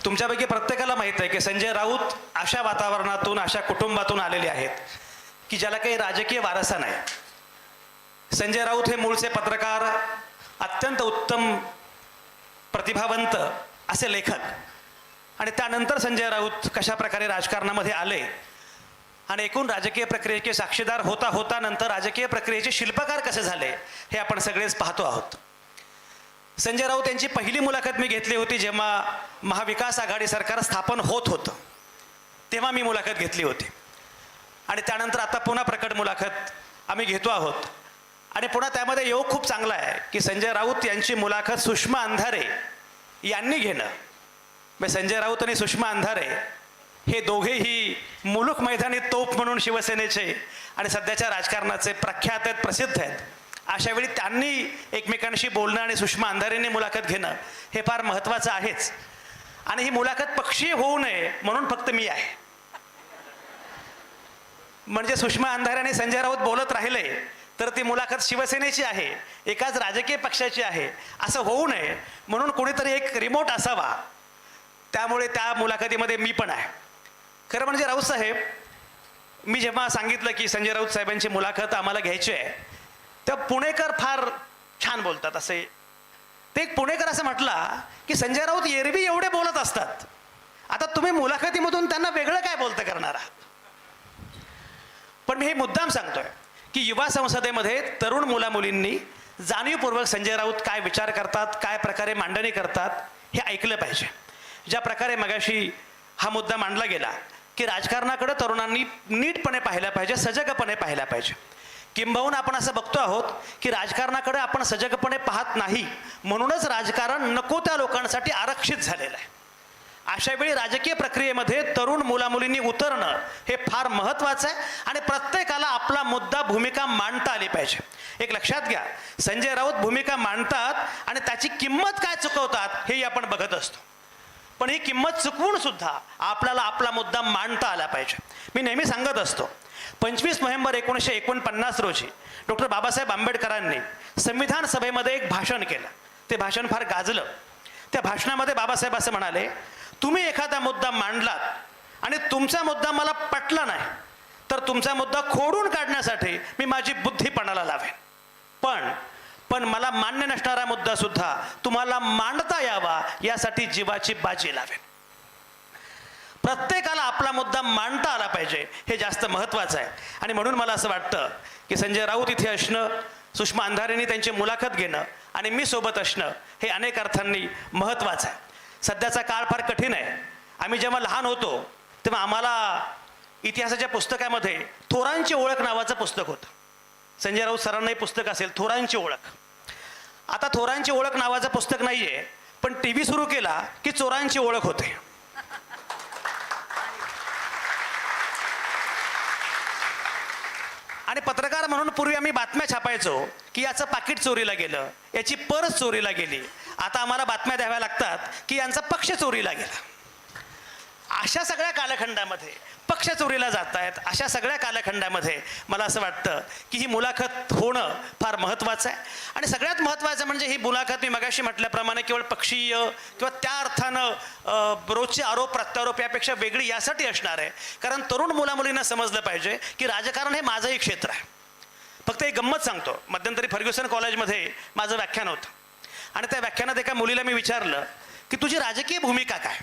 तुमच्यापैकी प्रत्येकाला माहीत आहे की संजय राऊत अशा वातावरणातून, अशा कुटुंबातून आलेले आहेत की ज्याला काही राजकीय वारसा नाही. संजय राऊत हे मूळचे पत्रकार, अत्यंत उत्तम प्रतिभावंत असे लेखक, आणि त्यानंतर संजय राऊत कशा प्रकारे राजकारणामध्ये आले आणि एकूण राजकीय प्रक्रियेचे साक्षीदार होता होता नंतर राजकीय प्रक्रियेचे शिल्पकार कसे झाले हे आपण सगळेच पाहतो आहोत. संजय राऊत यांची पहिली मुलाखत मी घेतली होती जेव्हा महाविकास आघाडी सरकार स्थापन होत होतं, तेव्हा मी मुलाखत घेतली होती. आणि त्यानंतर आता पुन्हा प्रकट मुलाखत आम्ही घेतो आहोत. आणि पुन्हा त्यामध्ये योग खूप चांगला आहे की संजय राऊत यांची मुलाखत सुषमा अंधारे यांनी घेणं. म्हणजे संजय राऊत आणि सुषमा अंधारे हे दोघेही मुलूक मैदानी तोप म्हणून शिवसेनेचे आणि सध्याच्या राजकारणाचे प्रख्यात आहेत, प्रसिद्ध आहेत. अशा वेळी त्यांनी एकमेकांशी बोलणं आणि सुषमा अंधारेंनी मुलाखत घेणं हे फार महत्त्वाचं आहेच. आणि ही मुलाखत पक्षीय होऊ नये म्हणून फक्त मी आहे. म्हणजे सुषमा अंधारे आणि संजय राऊत बोलत राहिले तर ती मुलाखत शिवसेनेची आहे, एकाच राजकीय पक्षाची आहे असं होऊ नये म्हणून कोणीतरी एक रिमोट असावा. त्यामुळे त्या मुलाखतीमध्ये मी पण आहे. खरं म्हणजे राऊत साहेब, मी जेव्हा सांगितलं की संजय राऊत साहेबांची मुलाखत आम्हाला घ्यायची आहे तेव्हा पुणेकर फार छान बोलतात असे. ते एक पुणेकर असं म्हटला की संजय राऊत एरवी एवढे बोलत असतात, आता तुम्ही मुलाखतीमधून त्यांना वेगळं काय बोलतं करणार आहात. पण मी हे मुद्दाम सांगतोय की युवा संसदेमध्ये तरुण मुलामुलींनी जाणीवपूर्वक संजय राऊत काय विचार करतात, काय प्रकारे मांडणी करतात हे ऐकलं पाहिजे. ज्या प्रकारे मगाशी हा मुद्दा मांडला गेला की राजकारणाकडे तरुणांनी नीटपणे पाहिलं पाहिजे, सजगपणे पाहिलं पाहिजे. किंबहुना आपण असं बघतो आहोत की राजकारणाकडे आपण सजगपणे पाहत नाही म्हणूनच राजकारण नको त्या लोकांसाठी आरक्षित झालेलं आहे. अशा वेळी राजकीय प्रक्रियेमध्ये तरुण मुलामुलींनी उतरणं हे फार महत्त्वाचं आहे आणि प्रत्येकाला आपला मुद्दा, भूमिका मांडता आली पाहिजे. एक लक्षात घ्या, संजय राऊत भूमिका मांडतात आणि त्याची किंमत काय चुकवतात हेही आपण बघत असतो. पण ही किंमत चुकवून सुद्धा आपल्याला आपला मुद्दा मांडता आला पाहिजे. मी नेहमी सांगत असतो, 25 नोव्हेंबर 1949 रोजी डॉक्टर बाबासाहेब आंबेडकरांनी संविधान सभेमध्ये एक भाषण केलं. ते भाषण फार गाजलं. त्या भाषणामध्ये बाबासाहेब असं म्हणाले, तुम्ही एखादा मुद्दा मांडलात आणि तुमचा मुद्दा मला पटला नाही तर तुमचा मुद्दा खोडून काढण्यासाठी मी माझी बुद्धी पणाला लावेन, पण मला मान्य नसणारा मुद्दा सुद्धा तुम्हाला मांडता यावा यासाठी जीवाची बाजी लावेन. प्रत्येकाला आपला मुद्दा मांडता आला पाहिजे, हे जास्त महत्त्वाचं आहे. आणि म्हणून मला असं वाटतं की संजय राऊत इथे असणं, सुषमा अंधारेंनी त्यांची मुलाखत घेणं आणि मी सोबत असणं हे अनेक अर्थांनी महत्त्वाचं आहे. सध्याचा काळ फार कठीण आहे. आम्ही जेव्हा लहान होतो तेव्हा आम्हाला इतिहासाच्या पुस्तकामध्ये थोरांची ओळख नावाचं पुस्तक होतं. संजय राऊत सरांनाही पुस्तक असेल, थोरांची ओळख. आता थोरांची ओळख नावाचं पुस्तक नाही आहे, पण TV सुरू केला की चोरांची ओळख होते. आणि पत्रकार म्हणून पूर्वी आम्ही बातम्या छापायचो की याचं पाकिट चोरीला गेलं, याची पर्स चोरीला गेली. आता आम्हाला बातम्या द्याव्या लागतात की यांचा पक्ष चोरीला गेला. अशा सगळ्या कालखंडामध्ये पक्ष चोरीला जात आहेत. अशा सगळ्या कालखंडामध्ये मला असं वाटतं की ही मुलाखत होणं फार महत्त्वाचं आहे. आणि सगळ्यात महत्त्वाचं म्हणजे ही मुलाखत मी मगाशी म्हटल्याप्रमाणे केवळ पक्षीय किंवा त्या अर्थानं रोजचे आरोप प्रत्यारोप यापेक्षा वेगळी यासाठी असणार आहे कारण तरुण मुलामुलींना समजलं पाहिजे की राजकारण हे माझंही क्षेत्र आहे. फक्त एक गंमत सांगतो, मध्यंतरी फर्ग्युसन कॉलेजमध्ये माझं व्याख्यान होतं आणि त्या व्याख्यानात एका मुलीला मी विचारलं की तुझी राजकीय भूमिका काय.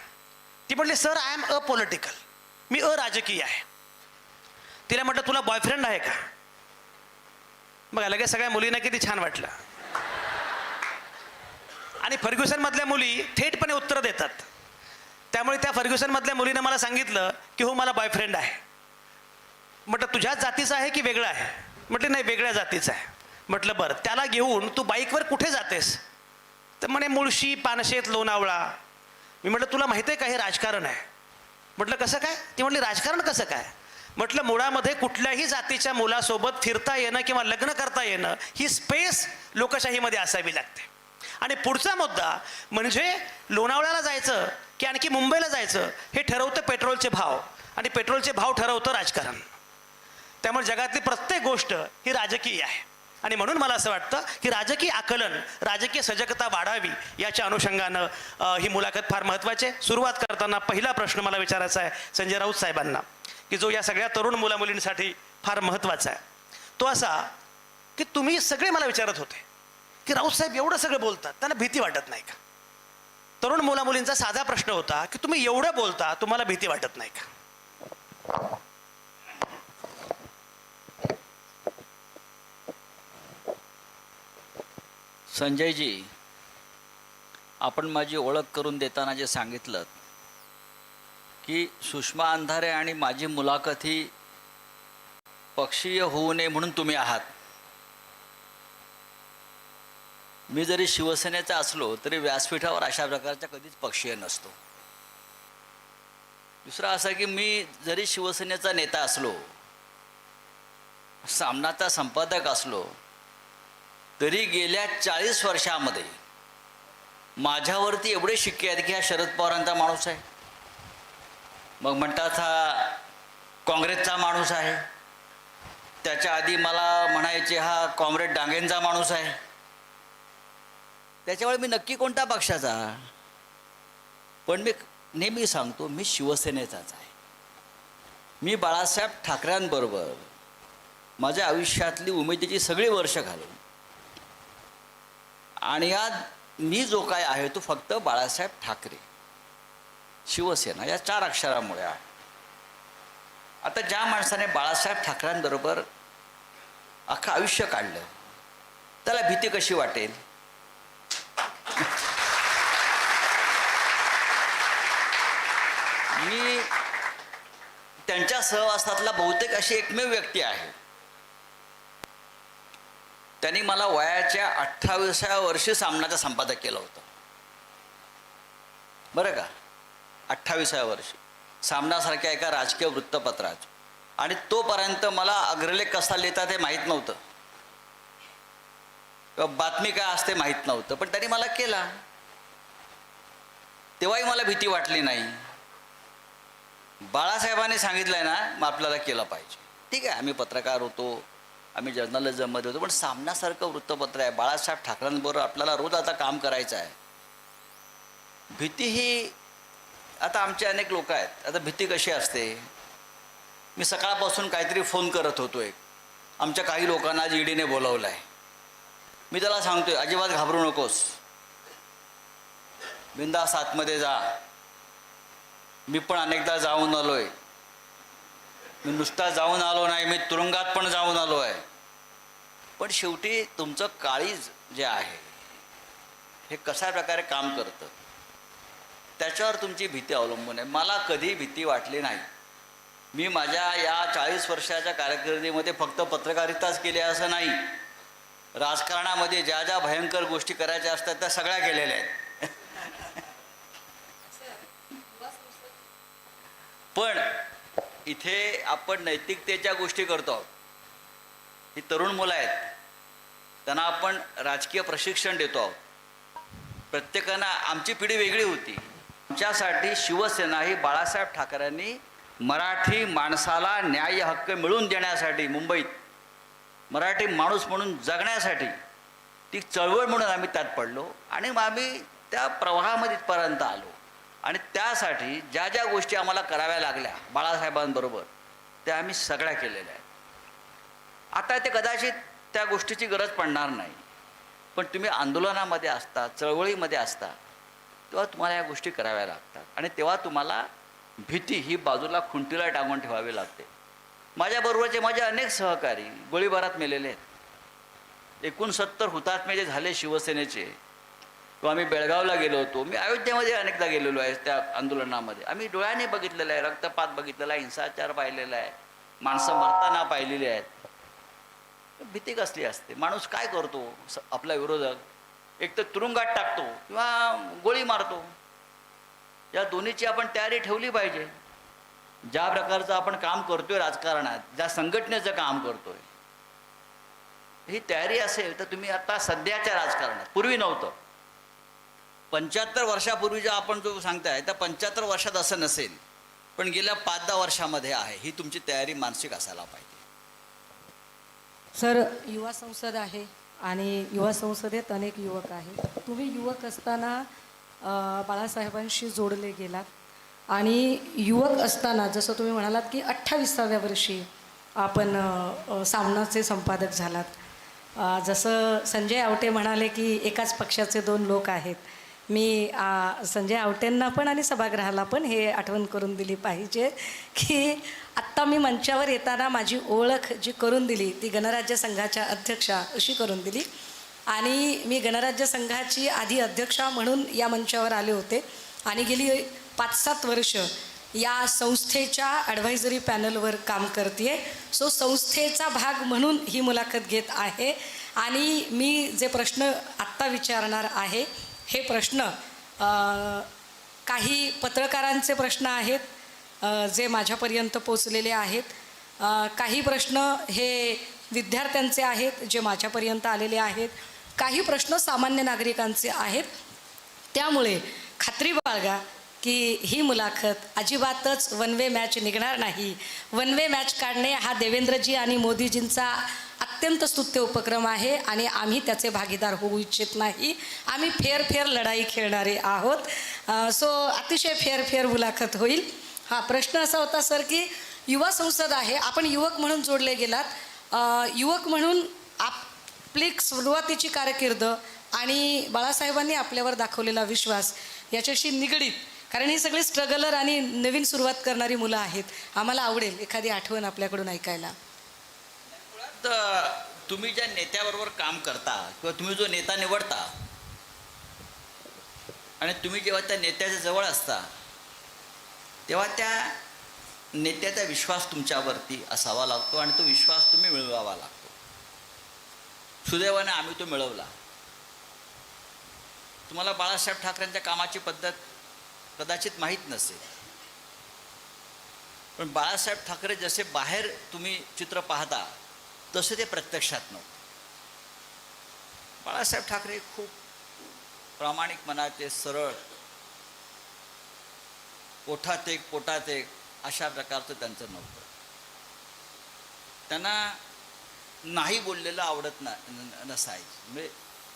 ती म्हटली, सर आय एम अपॉलिटिकल, मी अराजकीय आहे. तिला म्हटलं तुला बॉयफ्रेंड आहे का. बघा लगेच सगळ्या मुलींना किती छान वाटलं. आणि फर्ग्युसनमधल्या मुली थेटपणे उत्तर देतात. त्यामुळे त्या फर्ग्युसनमधल्या मुलीनं मला सांगितलं की हो मला बॉयफ्रेंड आहे. म्हटलं तुझ्याच जातीचा आहे की वेगळा आहे. म्हटले नाही वेगळ्या जातीचा आहे. म्हटलं बरं त्याला घेऊन तू बाईकवर कुठे जातेस. तर म्हणे मुळशी, पानशेत, लोणावळा. मी म्हटलं तुला माहिती आहे का हे राजकारण आहे. म्हटलं कसं काय. ती म्हटली राजकारण कसं काय. म्हटलं मुळामध्ये कुठल्याही जातीच्या मुलासोबत फिरता येणं किंवा लग्न करता येणं ही स्पेस लोकशाहीमध्ये असावी लागते. आणि पुढचा मुद्दा म्हणजे लोणावळ्याला जायचं की आणखी मुंबईला जायचं हे ठरवतं पेट्रोलचे भाव आणि पेट्रोलचे भाव ठरवतं राजकारण. त्यामुळे जगातली प्रत्येक गोष्ट ही राजकीय आहे. आणि म्हणून मला असं वाटतं की राजकीय आकलन, राजकीय सजगता वाढावी याच्या अनुषंगानं ही मुलाखत फार महत्त्वाची आहे. सुरुवात करताना पहिला प्रश्न मला विचारायचा आहे संजय राऊत साहेबांना, की जो या सगळ्या तरुण मुलामुलींसाठी फार महत्त्वाचा आहे. तो असा की तुम्ही सगळे मला विचारत होते की राऊत साहेब एवढं सगळं बोलतात, त्यांना भीती वाटत नाही का? तरुण मुलामुलींचा साधा प्रश्न होता की तुम्ही एवढं बोलता, तुम्हाला भीती वाटत नाही का? संजयजी, आपण माझी ओळख करून देताना जे सांगितलं की सुषमा अंधारे आणि माझी मुलाखत ही पक्षीय होऊ नये म्हणून तुम्ही आहात. मी जरी शिवसेनेचा असलो तरी व्यासपीठावर अशा प्रकारचा कधीच पक्षीय नसतो. दुसरा असा की मी जरी शिवसेनेचा नेता असलो, सामनाचा संपादक असलो, तरी गेल्या 40 वर्षामध्ये माझ्यावरती एवढे शिक्के आहेत की हा शरद पवारांचा माणूस आहे, मग म्हणतात हा काँग्रेसचा माणूस आहे, त्याच्या आधी मला म्हणायचे हा कॉम्रेड डांगेंचा माणूस आहे. त्याच्यामुळे मी नक्की कोणत्या पक्षाचा? पण मी नेहमी सांगतो मी शिवसेनेचाच आहे. मी बाळासाहेब ठाकरेंबरोबर माझ्या आयुष्यातली उमेदीची सगळी वर्ष घालून आणि आज मी जो काय आहे तो फक्त बाळासाहेब ठाकरे शिवसेना या 4 अक्षरामुळे आहे. आता ज्या माणसाने बाळासाहेब ठाकरेंबरोबर अख्खं आयुष्य काढलं त्याला भीती कशी वाटेल? मी त्यांच्या सहवासातला बहुतेक अशी एकमेव व्यक्ती आहे. त्यांनी मला वयाच्या 28व्या वर्षी सामनाचं संपादक केलं होतं, बरं का? 28व्या वर्षी सामनासारख्या एका राजकीय वृत्तपत्रात. आणि तोपर्यंत मला अग्रलेख कसा लिहितात हे माहीत नव्हतं किंवा बातमी काय असते माहीत नव्हतं, पण त्यांनी मला केला. तेव्हाही मला भीती वाटली नाही. बाळासाहेबांनी सांगितलंय ना, मग आपल्याला केलं पाहिजे. ठीक आहे, आम्ही पत्रकार होतो, आम्ही जर्नलिझममध्ये होतो, पण सामनासारखं वृत्तपत्र आहे, बाळासाहेब ठाकरेंबरोबर आपल्याला रोज आता काम करायचं आहे. भीती ही आता आमचे अनेक लोक आहेत. आता भीती कशी असते? मी सकाळपासून काहीतरी फोन करत होतो, एक आमच्या काही लोकांना आज ईडीने बोलावलं आहे. मी त्याला सांगतोय अजिबात घाबरू नकोस, बिंदास आतमध्ये जा. मी पण अनेकदा जाऊन आलोय. मी नुसता जाऊन आलो नाही, मी तुरुंगात पण जाऊन आलो आहे. पण शेवटी तुमचं काळीज जे आहे हे कशा प्रकारे काम करतं त्याच्यावर तुमची भीती अवलंबून आहे. मला कधी भीती वाटली नाही. मी माझ्या या 40 वर्षाच्या कारकिर्दीमध्ये फक्त पत्रकारिताच केली असं नाही, राजकारणामध्ये ज्या ज्या भयंकर गोष्टी करायच्या असतात त्या सगळ्या केलेल्या आहेत. पण इथे आपण नैतिकतेच्या गोष्टी करतो आहोत. ही तरुण मुलं आहेत, त्यांना आपण राजकीय प्रशिक्षण देतो आहोत. प्रत्येकानं आमची पिढी वेगळी होती. आमच्यासाठी शिवसेना ही बाळासाहेब ठाकरेंनी मराठी माणसाला न्याय हक्क मिळवून देण्यासाठी, मुंबईत मराठी माणूस म्हणून जगण्यासाठी ती चळवळ म्हणून आम्ही त्यात पडलो आणि मग आम्ही त्या प्रवाहामध्ये इथपर्यंत आलो. आणि त्यासाठी ज्या ज्या गोष्टी आम्हाला कराव्या लागल्या बाळासाहेबांबरोबर त्या आम्ही सगळ्या केलेल्या आहेत. आता ते कदाचित त्या गोष्टीची गरज पडणार नाही, पण तुम्ही आंदोलनामध्ये असता, चळवळीमध्ये असता, तेव्हा तुम्हाला या गोष्टी कराव्या लागतात आणि तेव्हा तुम्हाला भीती ही बाजूला खुंटीला टांगून ठेवावी लागते. माझ्याबरोबरचे माझे अनेक सहकारी गोळीबारात मेलेले आहेत. 69 हुतात्मे जे झाले शिवसेनेचे, किंवा आम्ही बेळगावला गेलो होतो, मी अयोध्येमध्ये अनेकदा गेलेलो आहे. त्या आंदोलनामध्ये आम्ही डोळ्याने बघितलेलं आहे, रक्तपात बघितलेला आहे, हिंसाचार पाहिलेला आहे, माणसं मरताना पाहिलेली आहेत. भीती कसली असते? माणूस काय करतो? आपला विरोधक एक तर तुरुंगात टाकतो किंवा गोळी मारतो. या दोन्हीची आपण तयारी ठेवली पाहिजे. ज्या प्रकारचं आपण काम करतोय राजकारणात, ज्या संघटनेचं काम करतोय, ही तयारी असेल तर तुम्ही आता सध्याच्या राजकारणात, पूर्वी नव्हतं, 75 वर्षापूर्वीच्या आपण जो सांगताय त्या 75 वर्षात असं नसेल, पण गेल्या 5-10 वर्षामध्ये आहे. ही तुमची तयारी मानसिक असायला पाहिजे. सर, युवा संसद आहे आणि युवा संसदेत अनेक युवक आहेत. तुम्ही युवक असताना बाळासाहेबांशी जोडले गेलात आणि युवक असताना जसं तुम्ही म्हणालात की 28व्या वर्षी आपण सामनाचे संपादक झालात. जसं संजय आवटे म्हणाले की एकाच पक्षाचे दोन लोक आहेत. मी संजय आवटेंना पण आणि सभागृहाला पण हे आठवण करून दिली पाहिजे की आत्ता मी मंचावर येताना माझी ओळख जी करून दिली ती गणराज्य संघाच्या अध्यक्षा अशी करून दिली आणि मी गणराज्य संघाची आधी अध्यक्षा म्हणून या मंचावर आले होते आणि गेली 5-7 वर्ष या संस्थेच्या ॲडव्हायझरी पॅनलवर काम करते. सो संस्थेचा भाग म्हणून ही मुलाखत घेत आहे आणि मी जे प्रश्न आत्ता विचारणार आहे हे प्रश्न काही पत्रकारांचे प्रश्न आहेत जे माझ्यापर्यंत पोचलेले आहेत. काही प्रश्न हे विद्यार्थ्यांचे आहेत जे माझ्यापर्यंत आलेले आहेत. काही प्रश्न सामान्य नागरिकांचे आहेत. त्यामुळे खात्री बाळगा की ही मुलाखत अजिबातच वन वे मॅच निघणार नाही. वन वे मॅच काढणे हा देवेंद्रजी आणि मोदीजींचा अत्यंत स्तुत्य उपक्रम आहे आणि आम्ही त्याचे भागीदार होऊ इच्छित नाही. आम्ही फेर लढाई खेळणारे आहोत. सो अतिशय फेर मुलाखत होईल. हा प्रश्न असा होता सर की युवा संसद आहे, आपण युवक म्हणून जोडले गेलात. युवक म्हणून आपली सुरुवातीची कारकीर्द आणि बाळासाहेबांनी आपल्यावर दाखवलेला विश्वास याच्याशी निगडीत, कारण ही सगळी स्ट्रगलर आणि नवीन सुरुवात करणारी मुलं आहेत. आम्हाला आवडेल एखादी आठवण आपल्याकडून ऐकायला. मुळात तुम्ही ज्या नेत्याबरोबर काम करता किंवा तुम्ही जो नेता निवडता आणि तुम्ही जेव्हा त्या नेत्याच्या जवळ असता तेव्हा त्या नेत्याचा विश्वास तुमच्यावरती असावा लागतो आणि तो विश्वास तुम्ही मिळवावा लागतो. सुदैवाने आम्ही तो मिळवला. तुम्हाला बाळासाहेब ठाकरेंच्या कामाची पद्धत कदाचित माहीत नसेल, पण बाळासाहेब ठाकरे जसे बाहेर तुम्ही चित्र पाहता तसे ते प्रत्यक्षात नव्हते. बाळासाहेब ठाकरे खूप प्रामाणिक मनाचे, सरळ, पोटात एक अशा प्रकारचं त्यांचं नव्हतं. त्यांना नाही बोललेलं आवडत नसायचं. म्हणजे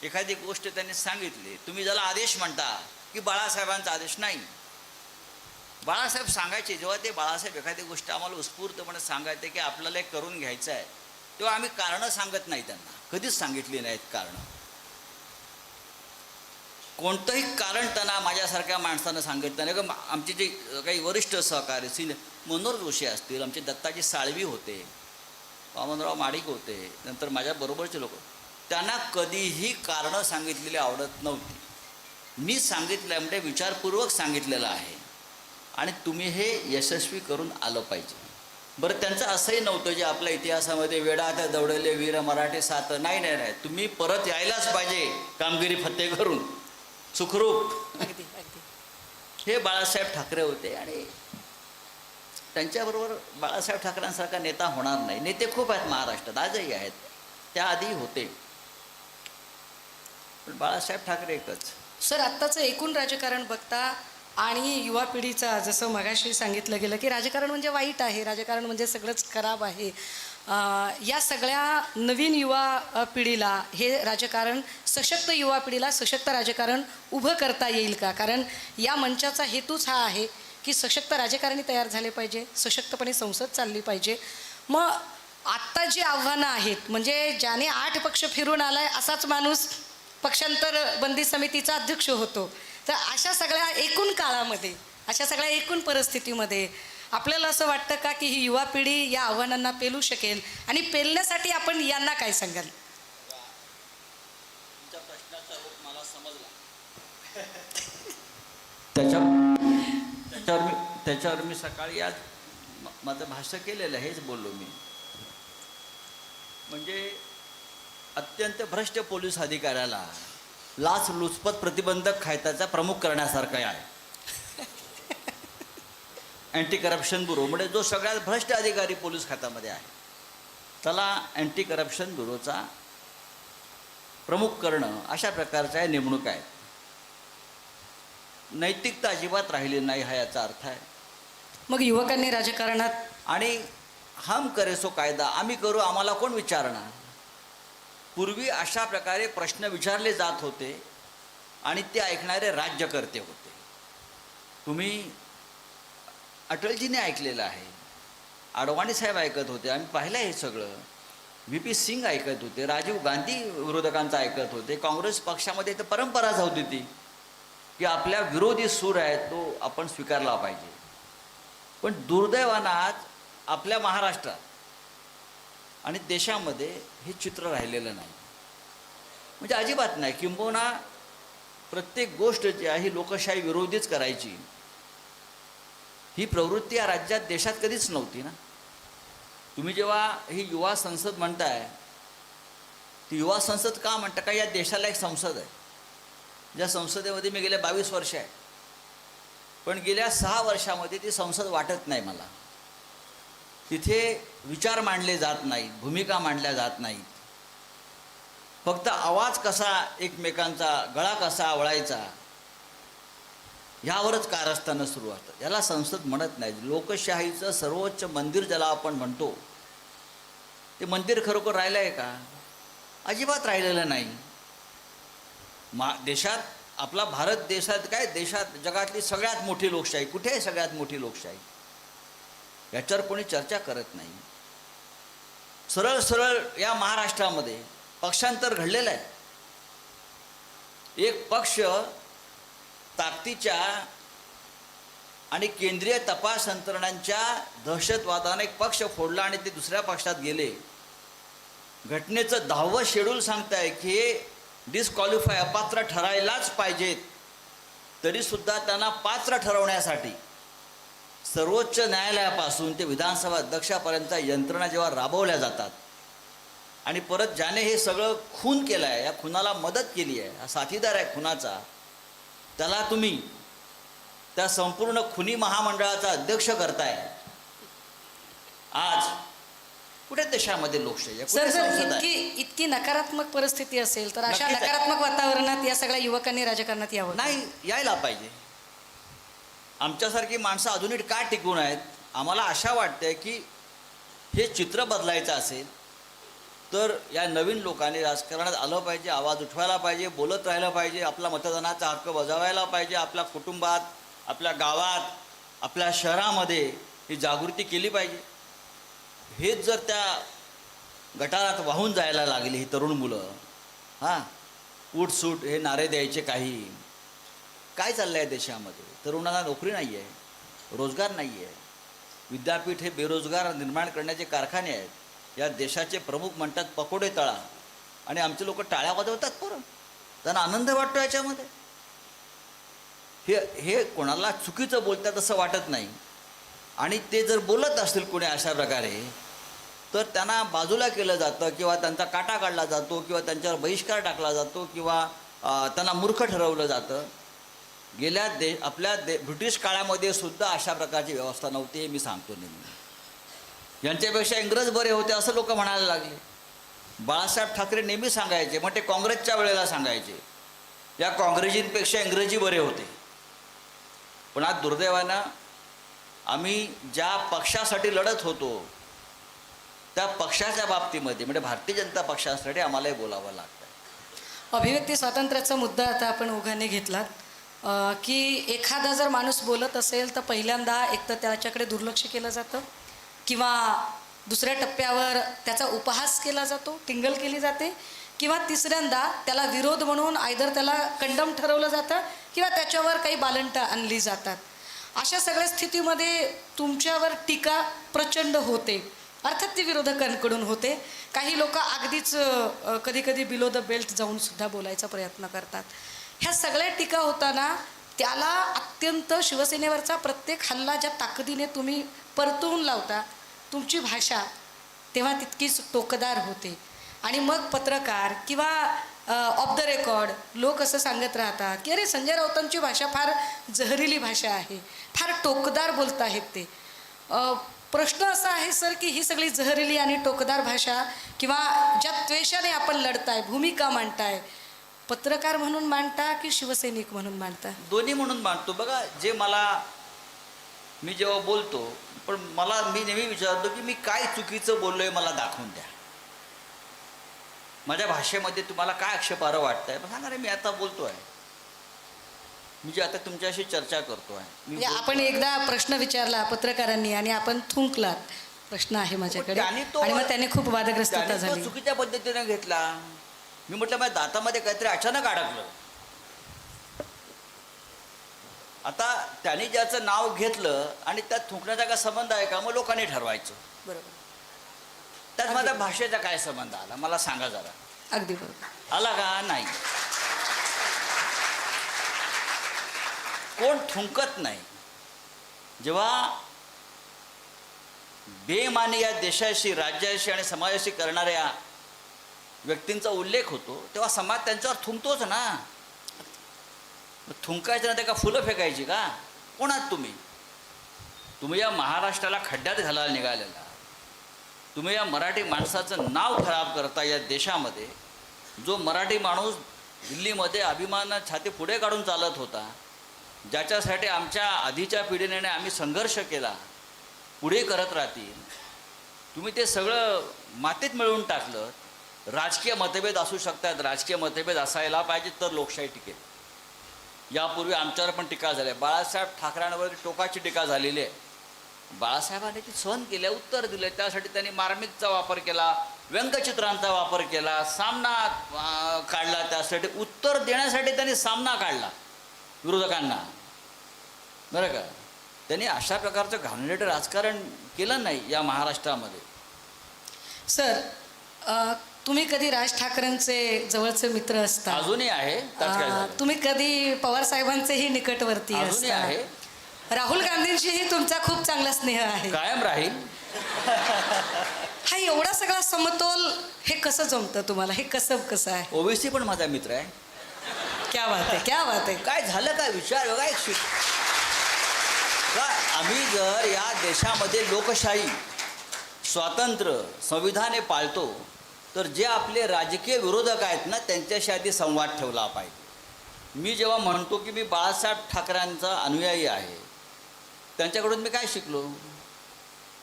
एखादी गोष्ट त्यांनी सांगितली, तुम्ही ज्याला आदेश म्हणता की बाळासाहेबांचा आदेश नाही, बाळासाहेब सांगायचे. जेव्हा ते बाळासाहेब एखादी गोष्ट आम्हाला उत्स्फूर्तपणे सांगायचे की आपल्याला एक करून घ्यायचं आहे, तेव्हा आम्ही कारणं सांगत नाही. त्यांना कधीच सांगितली नाहीत कारणं. कोणतंही कारण त्यांना माझ्यासारख्या माणसानं सांगितलं नाही. आमचे जे काही वरिष्ठ सहकारी मनोहर जोशी असतील, आमचे दत्ताजी साळवी होते, वामनराव माडिक होते, नंतर माझ्याबरोबरचे लोक, त्यांना कधीही कारणं सांगितलेली आवडत नव्हती. मी सांगितलं म्हणजे विचारपूर्वक सांगितलेलं आहे आणि तुम्ही हे यशस्वी करून आलं पाहिजे. बरं, त्यांचं असंही नव्हतं जे आपल्या इतिहासामध्ये वेडात दौडले वीर मराठे सात, नाही, तुम्ही परत यायलाच पाहिजे कामगिरी फत्ते करून सुखरूप. अगदी. हे बाळासाहेब ठाकरे होते आणि त्यांच्याबरोबर बाळासाहेब ठाकरेंसारखा नेता होणार नाही. नेते खूप आहेत महाराष्ट्रात, आजही आहेत, त्याआधी होते, पण बाळासाहेब ठाकरे एकच. सर, आत्ताचं एकूण राजकारण बघता आणि युवा पिढीचा जसं मगाशी सांगितलं गेलं की राजकारण म्हणजे वाईट आहे, राजकारण म्हणजे सगळंच खराब आहे. या सगळ्या नवीन युवा पिढीला हे राजकारण, सशक्त युवा पिढीला सशक्त राजकारण उभं करता येईल का? कारण या मंचाचा हेतूच हा आहे की सशक्त राजकारणी तयार झाले पाहिजे, सशक्तपणे संसद चालली पाहिजे. मग आत्ता जी आव्हानं आहेत, म्हणजे ज्याने 8 पक्ष फिरून आलाय असाच माणूस पक्षांतर बंदी समितीचा अध्यक्ष होतो. तर अशा सगळ्या एकूण काळामध्ये, अशा सगळ्या एकूण परिस्थितीमध्ये आपल्याला असं वाटतं का की ही युवा पिढी या आव्हानांना पेलू शकेल आणि पेलण्यासाठी आपण यांना काय सांगाल? तुमच्या प्रश्नाचा रूप मला समजला. त्याच्यावर मी सकाळी आज माझं भाष्य केलेलं, हेच बोललो मी. म्हणजे अत्यंत भ्रष्ट पोलीस अधिकाऱ्याला लाचलुचपत प्रतिबंधक कायद्याचा प्रमुख करण्यासारखं आहे. अँटी करप्शन ब्युरो म्हणजे जो सगळ्यात भ्रष्ट अधिकारी पोलीस खात्यामध्ये आहे त्याला अँटी करप्शन ब्युरोचा प्रमुख करणं, अशा प्रकारच्या नेमणूक आहेत. नैतिकता अजिबात राहिली नाही हा याचा अर्थ आहे. मग युवकांनी राजकारणात आणि हम करे सो कायदा आम्ही करू, आम्हाला कोण विचारणार? पूर्वी अशा प्रकारे प्रश्न विचारले जात होते आणि ते ऐकणारे राज्यकर्ते होते. तुम्ही अटलजीने ऐकलेलं आहे, अडवाणी साहेब ऐकत होते, आम्ही पाहिलं हे सगळं. VP सिंग ऐकत होते, राजीव गांधी विरोधकांचं ऐकत होते. काँग्रेस पक्षामध्ये तर परंपराच होती ती की आपल्या विरोधी सूर आहे तो आपण स्वीकारला पाहिजे. पण दुर्दैवानं आज आपल्या महाराष्ट्रात आणि देशामध्ये हे चित्र राहिलेलं नाही, म्हणजे अजिबात नाही. किंबहुना प्रत्येक गोष्ट जी आहे ही लोकशाही विरोधीच करायची, ही प्रवृत्ती या राज्यात देशात कधीच नव्हती ना. तुम्ही जेव्हा ही युवा संसद म्हणताय, ती युवा संसद का म्हणता? का या देशाला एक संसद आहे, ज्या संसदेमध्ये मी गेल्या 22 वर्ष आहे, पण गेल्या 6 वर्षामध्ये ती संसद वाटत नाही मला. तिथे विचार मांडले जात नाहीत, भूमिका मांडल्या जात नाहीत. फक्त आवाज कसा एकमेकांचा, गळा कसा आवळायचा, ह्यावरच कारस्थानं सुरू असतात. याला संसद म्हणत नाही. लोकशाहीचं सर्वोच्च मंदिर ज्याला आपण म्हणतो, ते मंदिर खरोखर राहिलं आहे का? अजिबात राहिलेलं नाही. देशात, आपला भारत देशात काय, देशात जगातली सगळ्यात मोठी लोकशाही कुठे आहे? सगळ्यात मोठी लोकशाही, याच्यावर कोणी चर्चा करत नाही. सरळ सरळ या महाराष्ट्रामध्ये पक्षांतर घडलेलं आहे. एक पक्ष ताकदीच्या आणि केंद्रीय तपास यंत्रणांच्या दहशतवादाने एक पक्ष फोडला आणि ते दुसऱ्या पक्षात गेले. घटनेचं 10वं शेड्यूल सांगताय की हे डिस्क्वालिफाय, अपात्र ठरायलाच पाहिजेत, तरीसुद्धा त्यांना पात्र ठरवण्यासाठी सर्वोच्च न्यायालयापासून ते विधानसभा अध्यक्षापर्यंत यंत्रणा जेव्हा राबवल्या जातात आणि परत ज्याने हे सगळं खून केलं आहे, या खुनाला मदत केली आहे, हा साथीदार आहे खुनाचा, त्याला तुम्ही त्या संपूर्ण खुनी महामंडळाचा अध्यक्ष करताय. आज कुठे देशामध्ये लोकशाही आहे? सर, कुठे जर संसद आहे? इतकी नकारात्मक परिस्थिती असेल तर अशा नक्कीच आहे. नकारात्मक वातावरणात या सगळ्या युवकांनी राजकारणात यावं. नाही, यायला पाहिजे. आमच्यासारखी माणसं अजूनही का टिकून आहेत? आम्हाला आशा वाटते की हे चित्र बदलायचं असेल तर या नवीन लोकांनी राजकारणात आलं पाहिजे, आवाज उठवायला पाहिजे, बोलत राहिलं पाहिजे, आपला मतदानाचा हक्क बजावायला पाहिजे, आपल्या कुटुंबात, आपल्या गावात, आपल्या शहरामध्ये ही जागृती केली पाहिजे. हेच जर त्या गटारात वाहून जायला लागली ही तरुण मुलं, उठसूट हे नारे द्यायचे, काही काय चाललं आहे देशामध्ये? तरुणांना नोकरी नाही आहे, रोजगार नाही आहे. विद्यापीठ हे बेरोजगार निर्माण करण्याचे कारखाने आहेत. या देशाचे प्रमुख म्हणतात पकोडे तळा, आणि आमचे लोक टाळ्या वाजवतात पोरं, त्यांना आनंद वाटतो याच्यामध्ये. हे कोणाला चुकीचं बोलतात असं वाटत नाही. आणि ते जर बोलत असतील कोणी अशा प्रकारे, तर त्यांना बाजूला केलं जातं किंवा त्यांचा काटा काढला जातो किंवा त्यांच्यावर बहिष्कार टाकला जातो किंवा त्यांना मूर्ख ठरवलं जातं. गेल्या आपल्या ब्रिटिश काळामध्ये सुद्धा अशा प्रकारची व्यवस्था नव्हती, हे मी सांगतो नेहमी. यांच्यापेक्षा इंग्रज बरे होते असं लोक म्हणायला लागले. बाळासाहेब ठाकरे नेहमी सांगायचे, मग ते काँग्रेसच्या वेळेला सांगायचे, या काँग्रेसींपेक्षा इंग्रजी बरे होते. पण आज दुर्दैवानं आम्ही ज्या पक्षासाठी लढत होतो त्या पक्षाच्या बाबतीमध्ये, म्हणजे भारतीय जनता पक्षासाठी आम्हालाही बोलावं लागतं. अभिव्यक्ती स्वातंत्र्याचा मुद्दा आता आपण ओघाने घेतलात की एखादा जर माणूस बोलत असेल तर पहिल्यांदा एक तर त्याच्याकडे दुर्लक्ष केलं जातं किंवा दुसऱ्या टप्प्यावर त्याचा उपहास केला जातो, टिंगल केली जाते, किंवा तिसऱ्यांदा त्याला विरोध म्हणून आयदर त्याला कंडम ठरवलं जातं किंवा त्याच्यावर काही बालंट आणली जातात. अशा सगळ्या स्थितीमध्ये तुमच्यावर टीका प्रचंड होते, अर्थात ती विरोधकांकडून होते. काही लोक अगदीच कधी कधी बिलो द बेल्ट जाऊन सुद्धा बोलायचा प्रयत्न करतात. ह्या सगळ्या टीका होताना त्याला अत्यंत शिवसेनेवरचा प्रत्येक हल्ला ज्या ताकदीने तुम्ही परतवून लावता, तुमची भाषा तेव्हा तितकीच टोकदार होते. आणि मग पत्रकार किंवा ऑफ द रेकॉर्ड लोक असं सांगत राहतात की अरे संजय राऊतांची भाषा फार जहरीली भाषा आहे, फार टोकदार बोलत आहेत ते. प्रश्न असा आहे सर की ही सगळी जहरीली आणि टोकदार भाषा किंवा ज्या द्वेषाने आपण लढताय, भूमिका मांडताय, पत्रकार म्हणून मांडता की शिवसैनिक म्हणून मांडता? दोन्ही म्हणून मांडतो. बघा, जे मी जेव्हा बोलतो, पण मी नेहमी विचारतो की मी काय चुकीचं बोललोय मला दाखवून द्या. माझ्या भाषेमध्ये तुम्हाला काय आक्षेपार्ह वाटतंय मग सांगा रे, मी आता बोलतो आहे, मी जे आता तुमच्याशी चर्चा करतो आहे. म्हणजे आपण एकदा प्रश्न विचारला पत्रकारांनी आणि आपण थुंकलात. प्रश्न आहे माझ्याकडे त्याने तो- आणि मग त्याने खूप वादग्रस्तता त्याने तो झाली. चुकीच्या पद्धतीने घेतला. मी म्हटलं माझ्या दातामध्ये काहीतरी अचानक अडकलं. आता त्याने ज्याचं नाव घेतलं आणि त्यात थुंकण्याचा काय संबंध आहे का, मग लोकांनी ठरवायचं. बरोबर, त्यात माझ्या भाषेचा काय संबंध आला मला सांगा जरा. अगदी बरोबर. आला का? नाही. कोण थुंकत नाही. जेव्हा बेमानी या देशाशी, राज्याशी आणि समाजाशी करणाऱ्या व्यक्तींचा उल्लेख होतो तेव्हा समाज त्यांच्यावर थुंकतोच ना. थुंकायचं ना, ते का फुलं फेकायची का? कोण आहात तुम्ही? तुम्ही या महाराष्ट्राला खड्ड्यात घालायला निघालेला, तुम्ही या मराठी माणसाचं नाव खराब करता या देशामध्ये. जो मराठी माणूस दिल्लीमध्ये अभिमानात छाती पुढे काढून चालत होता, ज्याच्यासाठी आमच्या आधीच्या पिढीने आम्ही संघर्ष केला, पुढे करत राहतील, तुम्ही ते सगळं मातीत मिळवून टाकलं. राजकीय मतभेद असू शकतात, राजकीय मतभेद असायला पाहिजे तर लोकशाही टिकेल. यापूर्वी आमच्यावर पण टीका झाली आहे. बाळासाहेब ठाकरेंवर टोकाची टीका झालेली आहे. बाळासाहेबांनी ती सहन केल्या, उत्तर दिले. त्यासाठी त्यांनी मार्मिकचा वापर केला, व्यंगचित्रांचा वापर केला, सामना काढला. त्यासाठी उत्तर देण्यासाठी त्यांनी सामना काढला विरोधकांना, बरं का. त्यांनी अशा प्रकारचं घाणेरडं राजकारण केलं नाही या महाराष्ट्रामध्ये. सर, तुम्ही कधी राज ठाकरेंचे जवळचे मित्र असता, अजूनही आहे. त्यात काय झालं? तुम्ही कधी पवार साहेबांचेही निकटवर्ती अजूनही असता. आहे. राहुल गांधींशीही तुमचा खूप चांगला स्नेह आहे. कायम राहील. हा एवढा सगळा समतोल हे कसं जमतं तुम्हाला? हे कसं आहे? ओबीसी पण माझा मित्र आहे. क्या बात आहे, क्या बात आहे. काय झालं काय विचार बघा. काय आम्ही जर या देशामध्ये लोकशाही, स्वातंत्र्य, संविधाने पाळतो तर जे आपले राजकीय विरोधक आहेत ना त्यांच्याशी आधी संवाद ठेवला पाहिजे. मी जेव्हा म्हणतो की मी बाळासाहेब ठाकरेंचा अनुयायी आहे, त्यांच्याकडून मी काय शिकलो?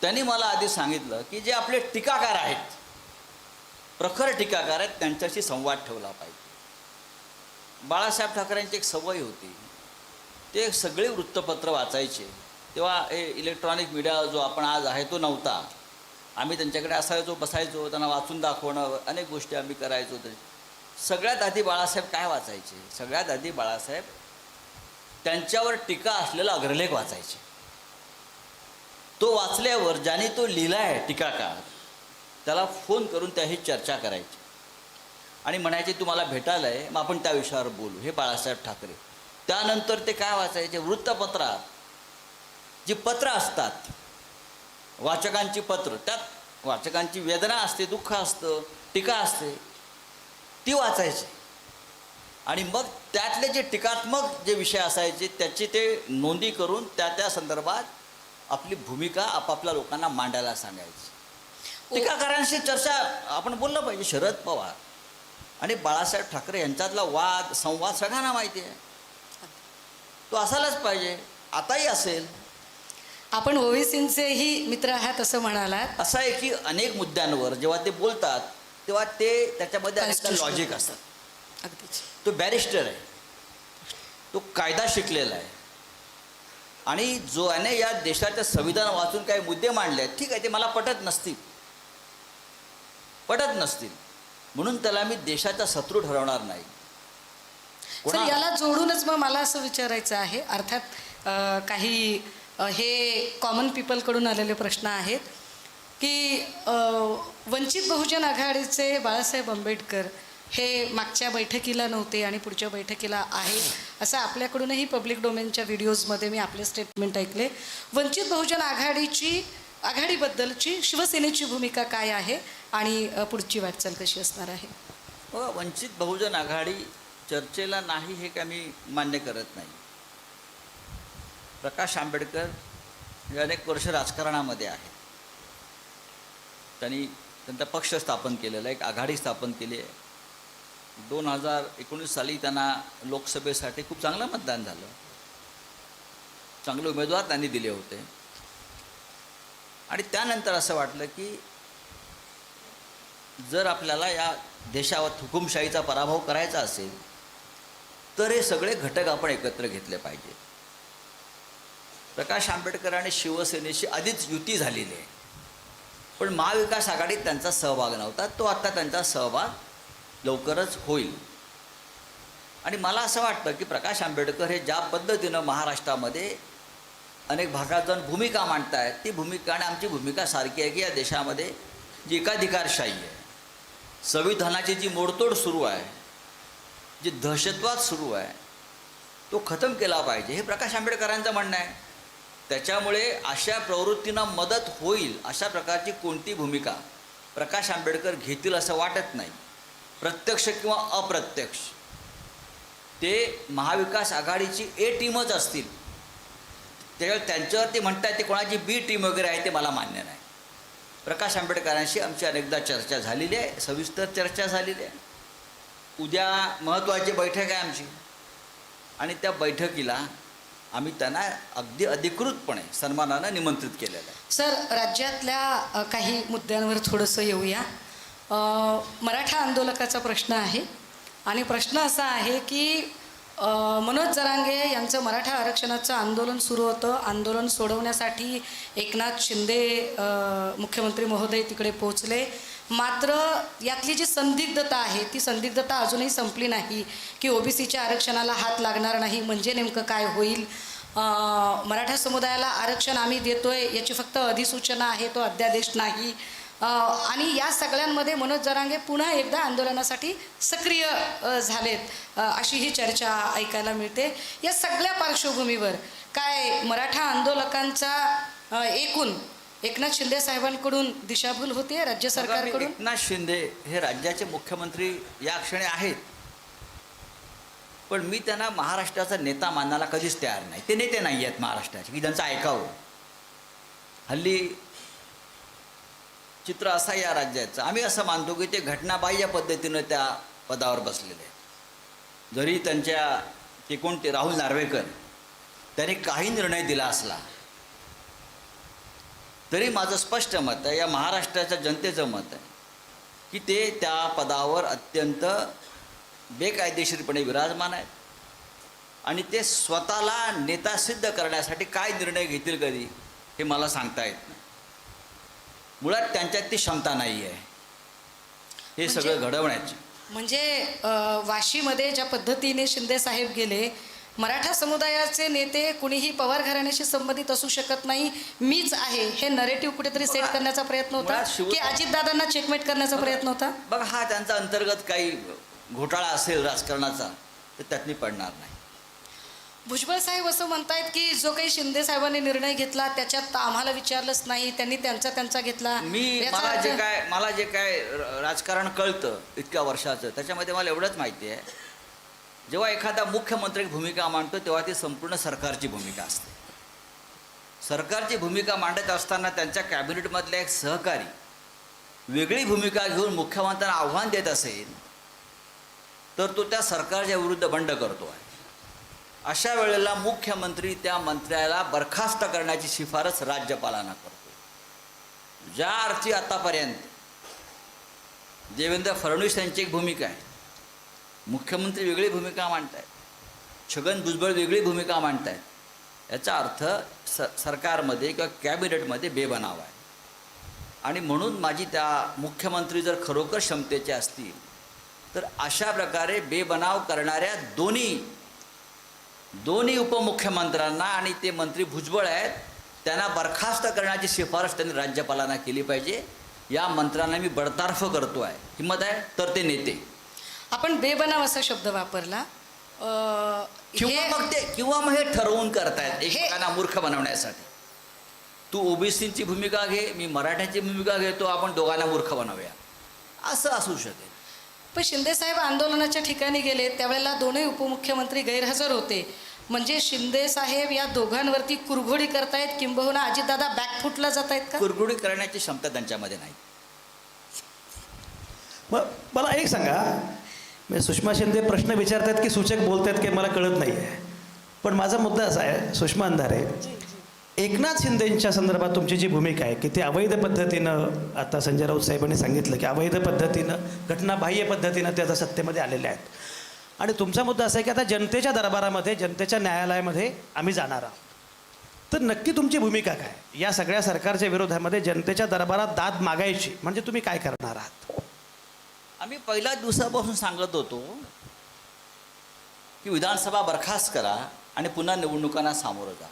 त्यांनी मला आधी सांगितलं की जे आपले टीकाकार आहेत, प्रखर टीकाकार आहेत, त्यांच्याशी संवाद ठेवला पाहिजे. बाळासाहेब ठाकरेंची एक सवय होती, ते सगळे वृत्तपत्र वाचायचे. तेव्हा हे इलेक्ट्रॉनिक मीडिया जो आपण आज आहे तो नव्हता. आम्ही त्यांच्याकडे असायचो, बसायचो, त्यांना वाचून दाखवणं, अनेक गोष्टी आम्ही करायचो. सगळ्यात आधी बाळासाहेब काय वाचायचे? सगळ्यात आधी बाळासाहेब त्यांच्यावर टीका असलेला अग्रलेख वाचायचे. तो वाचल्यावर ज्याने तो लिहिला आहे टीकाकार, त्याला फोन करून त्याही चर्चा करायची आणि म्हणायचे तू मला भेटायला आहे, मग आपण त्या विषयावर बोलू. हे बाळासाहेब ठाकरे. त्यानंतर ते काय वाचायचे? वृत्तपत्रात जी पत्र असतात, वाचकांची पत्र, त्यात वाचकांची वेदना असते, दुःख असतं, टीका असते, ती वाचायची. आणि मग त्यातले जे टीकात्मक जे विषय असायचे त्याची ते नोंदी करून त्या संदर्भात आपली भूमिका आपापल्या लोकांना मांडायला सांगायची. टीकाकारांशी चर्चा आपण बोललं पाहिजे. शरद पवार आणि बाळासाहेब ठाकरे यांच्यातला वाद संवाद सगळ्यांना माहिती आहे, तो असायलाच पाहिजे. आताही असेल. आपण ओवेसींचेही मित्र आहात असं म्हणालात. असं आहे की अनेक मुद्द्यांवर जेव्हा ते बोलतात तेव्हा ते त्याच्यामध्ये अनेक लॉजिक असतात. अगदीच. तो बॅरिस्टर आहे, तो कायदा शिकलेला आहे आणि जो याने या देशाचं संविधान वाचून काही मुद्दे मांडले आहेत, ठीक आहे, ते मला पटत नसतील म्हणून त्याला मी देशाचा शत्रू ठरवणार नाही. सर, याला जोडूनच मग मला असं विचारायचं आहे, अर्थात काही हे कॉमन पीपलकडून आलेले प्रश्न आहेत की वंचित बहुजन आघाडीचे बाळासाहेब आंबेडकर हे मागच्या बैठकीला नव्हते आणि पुढच्या बैठकीला आहे असं आपल्याकडूनही पब्लिक डोमेनच्या व्हिडिओजमध्ये मी आपले स्टेटमेंट ऐकले. वंचित बहुजन आघाडीबद्दलची शिवसेनेची भूमिका काय आहे आणि पुढची वाटचाल कशी असणार आहे? वंचित बहुजन आघाडी चर्चेला नाही हे काय मी मान्य करत नाही. प्रकाश आंबेडकर हे अनेक वर्ष राजकारणामध्ये आहेत. त्यांनी त्यांचा पक्ष स्थापन केलेला आहे, एक आघाडी स्थापन केली आहे. 2019 साली त्यांना लोकसभेसाठी खूप चांगलं मतदान झालं, चांगले उमेदवार त्यांनी दिले होते. आणि त्यानंतर असं वाटलं की जर आपल्याला या देशावर हुकुमशाहीचा पराभव करायचा असेल तर हे सगळे घटक आपण एकत्र घेतले पाहिजे. प्रकाश आंबेडकर आणि शिवसेनेशी आधीच युती झालेली आहे, पण महाविकास आघाडीत त्यांचा सहभाग नव्हता. तो आता त्यांचा सहभाग लवकरच होईल. आणि मला असं वाटतं की प्रकाश आंबेडकर हे ज्या पद्धतीनं महाराष्ट्रामध्ये अनेक भागात जाऊन भूमिका मांडत आहेत, ती भूमिका आणि आमची भूमिका सारखी आहे की या देशामध्ये जी एकाधिकारशाही आहे, संविधानाची जी मोडतोड सुरू आहे, जी दहशतवाद सुरू आहे, तो खतम केला पाहिजे, हे प्रकाश आंबेडकरांचं म्हणणं आहे. त्याच्यामुळे अशा प्रवृत्तींना मदत होईल अशा प्रकारची कोणती भूमिका प्रकाश आंबेडकर घेतील असं वाटत नाही. प्रत्यक्ष किंवा अप्रत्यक्ष ते महाविकास आघाडीची ए टीमच असतील. त्याच्यावर त्यांच्यावर ते म्हणतात ते कोणाची बी टीम वगैरे आहे ते मला मान्य नाही. प्रकाश आंबेडकरांशी आमची अनेकदा चर्चा झालेली आहे, सविस्तर चर्चा झालेली आहे. उद्या महत्त्वाची बैठक आहे आमची आणि त्या बैठकीला आम्ही त्यांना अगदी अधिकृतपणे सन्मानानं निमंत्रित केलेलं आहे. सर, राज्यातल्या काही मुद्द्यांवर थोडंसं येऊया. मराठा आंदोलकाचा प्रश्न आहे आणि प्रश्न असा आहे की मनोज जरांगे यांचं मराठा आरक्षणाचं आंदोलन सुरू होतं. आंदोलन सोडवण्यासाठी एकनाथ शिंदे मुख्यमंत्री महोदय तिकडे पोहोचले. मात्र यातली जी संदिग्धता आहे ती संदिग्धता अजूनही संपली नाही की ओबीसीच्या आरक्षणाला हात लागणार नाही म्हणजे नेमकं काय होईल. मराठा समुदायाला आरक्षण आम्ही देतोय याची फक्त अधिसूचना आहे, तो अध्यादेश नाही. आणि या सगळ्यांमध्ये मनोज जरांगे पुन्हा एकदा आंदोलनासाठी सक्रिय झालेत अशी ही चर्चा ऐकायला मिळते. या सगळ्या पार्श्वभूमीवर काय मराठा आंदोलकांचा एकूण एकनाथ शिंदे साहेबांकडून दिशाभूल होते राज्य सरकारकडून? एकनाथ शिंदे हे राज्याचे मुख्यमंत्री या क्षणी आहेत, पण मी त्यांना महाराष्ट्राचा नेता मानायला कधीच तयार नाही. ते नेते नाही आहेत महाराष्ट्राचे की ज्यांचं ऐकावं. हल्ली चित्र असं या राज्याचं, आम्ही असं मानतो की ते घटनाबाह्य पद्धतीनं त्या पदावर बसलेले आहेत. जरी ते कोणते राहुल नार्वेकर त्यांनी काही निर्णय दिला असला तरी माझं स्पष्ट मत आहे, या महाराष्ट्राच्या जनतेचं मत आहे की ते त्या पदावर अत्यंत बेकायदेशीरपणे विराजमान आहेत आणि ते स्वतःला नेता सिद्ध करण्यासाठी काय निर्णय घेतील कधी हे मला सांगता येत नाही. मुळात त्यांच्यात ती क्षमता नाही आहे हे सगळं घडवण्याची. म्हणजे वाशीमध्ये ज्या पद्धतीने शिंदे साहेब गेले, मराठा समुदायाचे नेते कुणीही पवार घराण्याशी संबंधित असू शकत नाही, मीच आहे हे नरेटिव्ह कुठेतरी सेट करण्याचा प्रयत्न होता की अजितदादांना चेकमेट करण्याचा प्रयत्न होता? बघा, हा त्यांचा अंतर्गत काही घोटाळा असेल राजकारणाचा तर त्यातनी पडणार नाही. भुजबळ साहेब असं म्हणतायत की जो काही शिंदे साहेबांनी निर्णय घेतला त्याच्यात आम्हाला विचारलंच नाही, त्यांनी त्यांचा घेतला. मला जे काय राजकारण कळतं इतक्या वर्षाचं, त्याच्यामध्ये मला एवढंच माहिती आहे, जेव्हा एखादा मुख्यमंत्री भूमिका मांडतो तेव्हा ती संपूर्ण सरकारची भूमिका असते. सरकारची भूमिका मांडत असताना त्यांच्या कॅबिनेटमधले एक सहकारी वेगळी भूमिका घेऊन मुख्यमंत्र्यांना आव्हान देत असेल तर तो त्या सरकारच्या विरुद्ध बंड करतो आहे. अशा वेळेला मुख्यमंत्री त्या मंत्र्याला बरखास्त करण्याची शिफारस राज्यपालांना करतो. ज्या अर्थी आतापर्यंत देवेंद्र फडणवीस यांची एक भूमिका आहे, मुख्यमंत्री वेगळी भूमिका मांडत आहेत, छगन भुजबळ वेगळी भूमिका मांडत आहेत, याचा अर्थ सरकारमध्ये किंवा कॅबिनेटमध्ये बेबनाव आहे. आणि म्हणून माझी त्या मुख्यमंत्री जर खरोखर क्षमतेचे असतील तर अशा प्रकारे बेबनाव करणाऱ्या दोन्ही उपमुख्यमंत्र्यांना आणि ते मंत्री भुजबळ आहेत त्यांना बरखास्त करण्याची शिफारस त्यांनी राज्यपालांना केली पाहिजे. या मंत्र्यांना मी बडतर्फ करतो आहे, हिंमत आहे तर ते नेते. आपण बेबनाव असा शब्द वापरला किंवा मग हे ठरवून करतायत एकमेकांना मूर्ख बनवण्यासाठी. तू ओबीसीची भूमिका घे, मी मराठ्याची भूमिका घेतो, आपण दोघांना मूर्ख बनवूया असं असू शकेल. पण शिंदे साहेब आंदोलनाच्या ठिकाणी गेले त्यावेळेला दोन्ही उपमुख्यमंत्री गैरहजर होते. म्हणजे शिंदे साहेब या दोघांवरती कुरघोडी करतायत, किंबहुना अजितदादा बॅकफुटला जात आहेत का? कुरघोडी करण्याची क्षमता त्यांच्यामध्ये नाही. मग मला एक सांगा, मी सुषमा शिंदे प्रश्न विचारतात की सूचक बोलतात की मला कळत नाही आहे, पण माझा मुद्दा असा आहे सुषमा अंधारे, एकनाथ शिंदेंच्या संदर्भात तुमची जी भूमिका आहे की ते अवैध पद्धतीनं, आता संजय राऊत साहेबांनी सांगितलं की अवैध पद्धतीनं, घटनाबाह्य पद्धतीनं ते आता सत्तेमध्ये आलेले आहेत, आणि तुमचा मुद्दा असा आहे की आता जनतेच्या दरबारामध्ये, जनतेच्या न्यायालयामध्ये आम्ही जाणार आहोत, तर नक्की तुमची भूमिका काय? या सगळ्या सरकारच्या विरोधामध्ये जनतेच्या दरबारात दाद मागायची म्हणजे तुम्ही काय करणार आहात? आम्ही पहिल्या दिवसापासून सांगत होतो की विधानसभा बरखास्त करा आणि पुन्हा निवडणुकांना सामोरं जा.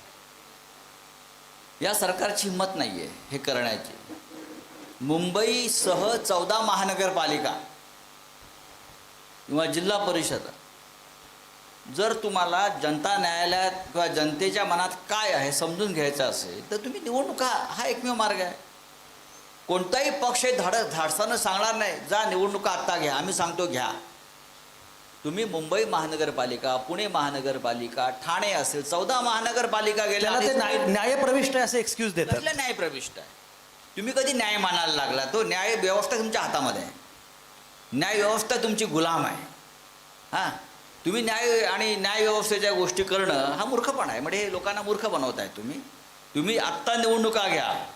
या सरकारची हिंमत नाही आहे हे करण्याची. मुंबईसह 14 महानगरपालिका किंवा जिल्हा परिषद, जर तुम्हाला जनता न्यायालयात किंवा जनतेच्या मनात काय आहे समजून घ्यायचं असेल तर तुम्ही निवडणुका हा एकमेव मार्ग आहे. कोणताही पक्ष धाडसानं सांगणार नाही जा निवडणुका आत्ता घ्या, आम्ही सांगतो घ्या. तुम्ही मुंबई महानगरपालिका, पुणे महानगरपालिका, ठाणे असेल 14 महानगरपालिका गेल्या, त्याला ते न्यायप्रविष्ट आहे असं एक्सक्यूज देतात. कसलं न्यायप्रविष्ट आहे? तुम्ही कधी न्याय मानायला लागला? तो न्याय व्यवस्था तुमच्या हातामध्ये आहे. न्याय व्यवस्था तुमची गुलाम आहे. हां, तुम्ही न्याय आणि न्याय व्यवस्थेच्या गोष्टी करणं हा मूर्खपणा आहे. म्हणजे हे लोकांना मूर्ख बनवत आहे तुम्ही. तुम्ही आत्ता निवडणुका घ्या,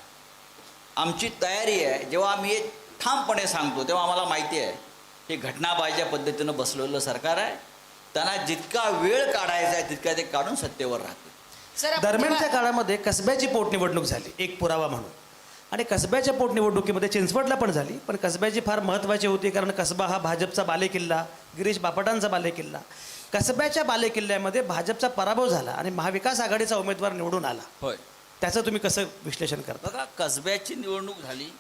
आमची तयारी आहे. जेव्हा आम्ही हे ठामपणे सांगतो तेव्हा आम्हाला माहिती आहे हे घटनाबाह्य पद्धतीनं बसलेलं सरकार आहे. त्यांना जितका वेळ काढायचा आहे तितका ते काढून सत्तेवर राहतील. सर, आपण दरम्यानच्या जेव्हा- काळामध्ये कसब्याची पोटनिवडणूक झाली एक पुरावा म्हणून, आणि कसब्याच्या पोटनिवडणुकीमध्ये चिंचवडला पण झाली, पण कसब्याची फार महत्त्वाची होती कारण कसबा हा भाजपचा बालेकिल्ला, गिरीश बापटांचा बालेकिल्ला. कसब्याच्या बालेकिल्ल्यामध्ये भाजपचा पराभव झाला आणि महाविकास आघाडीचा उमेदवार निवडून आला. होय, त्याचं तुम्ही कसं विश्लेषण करता? बघा, कसब्याची निवडणूक झाली,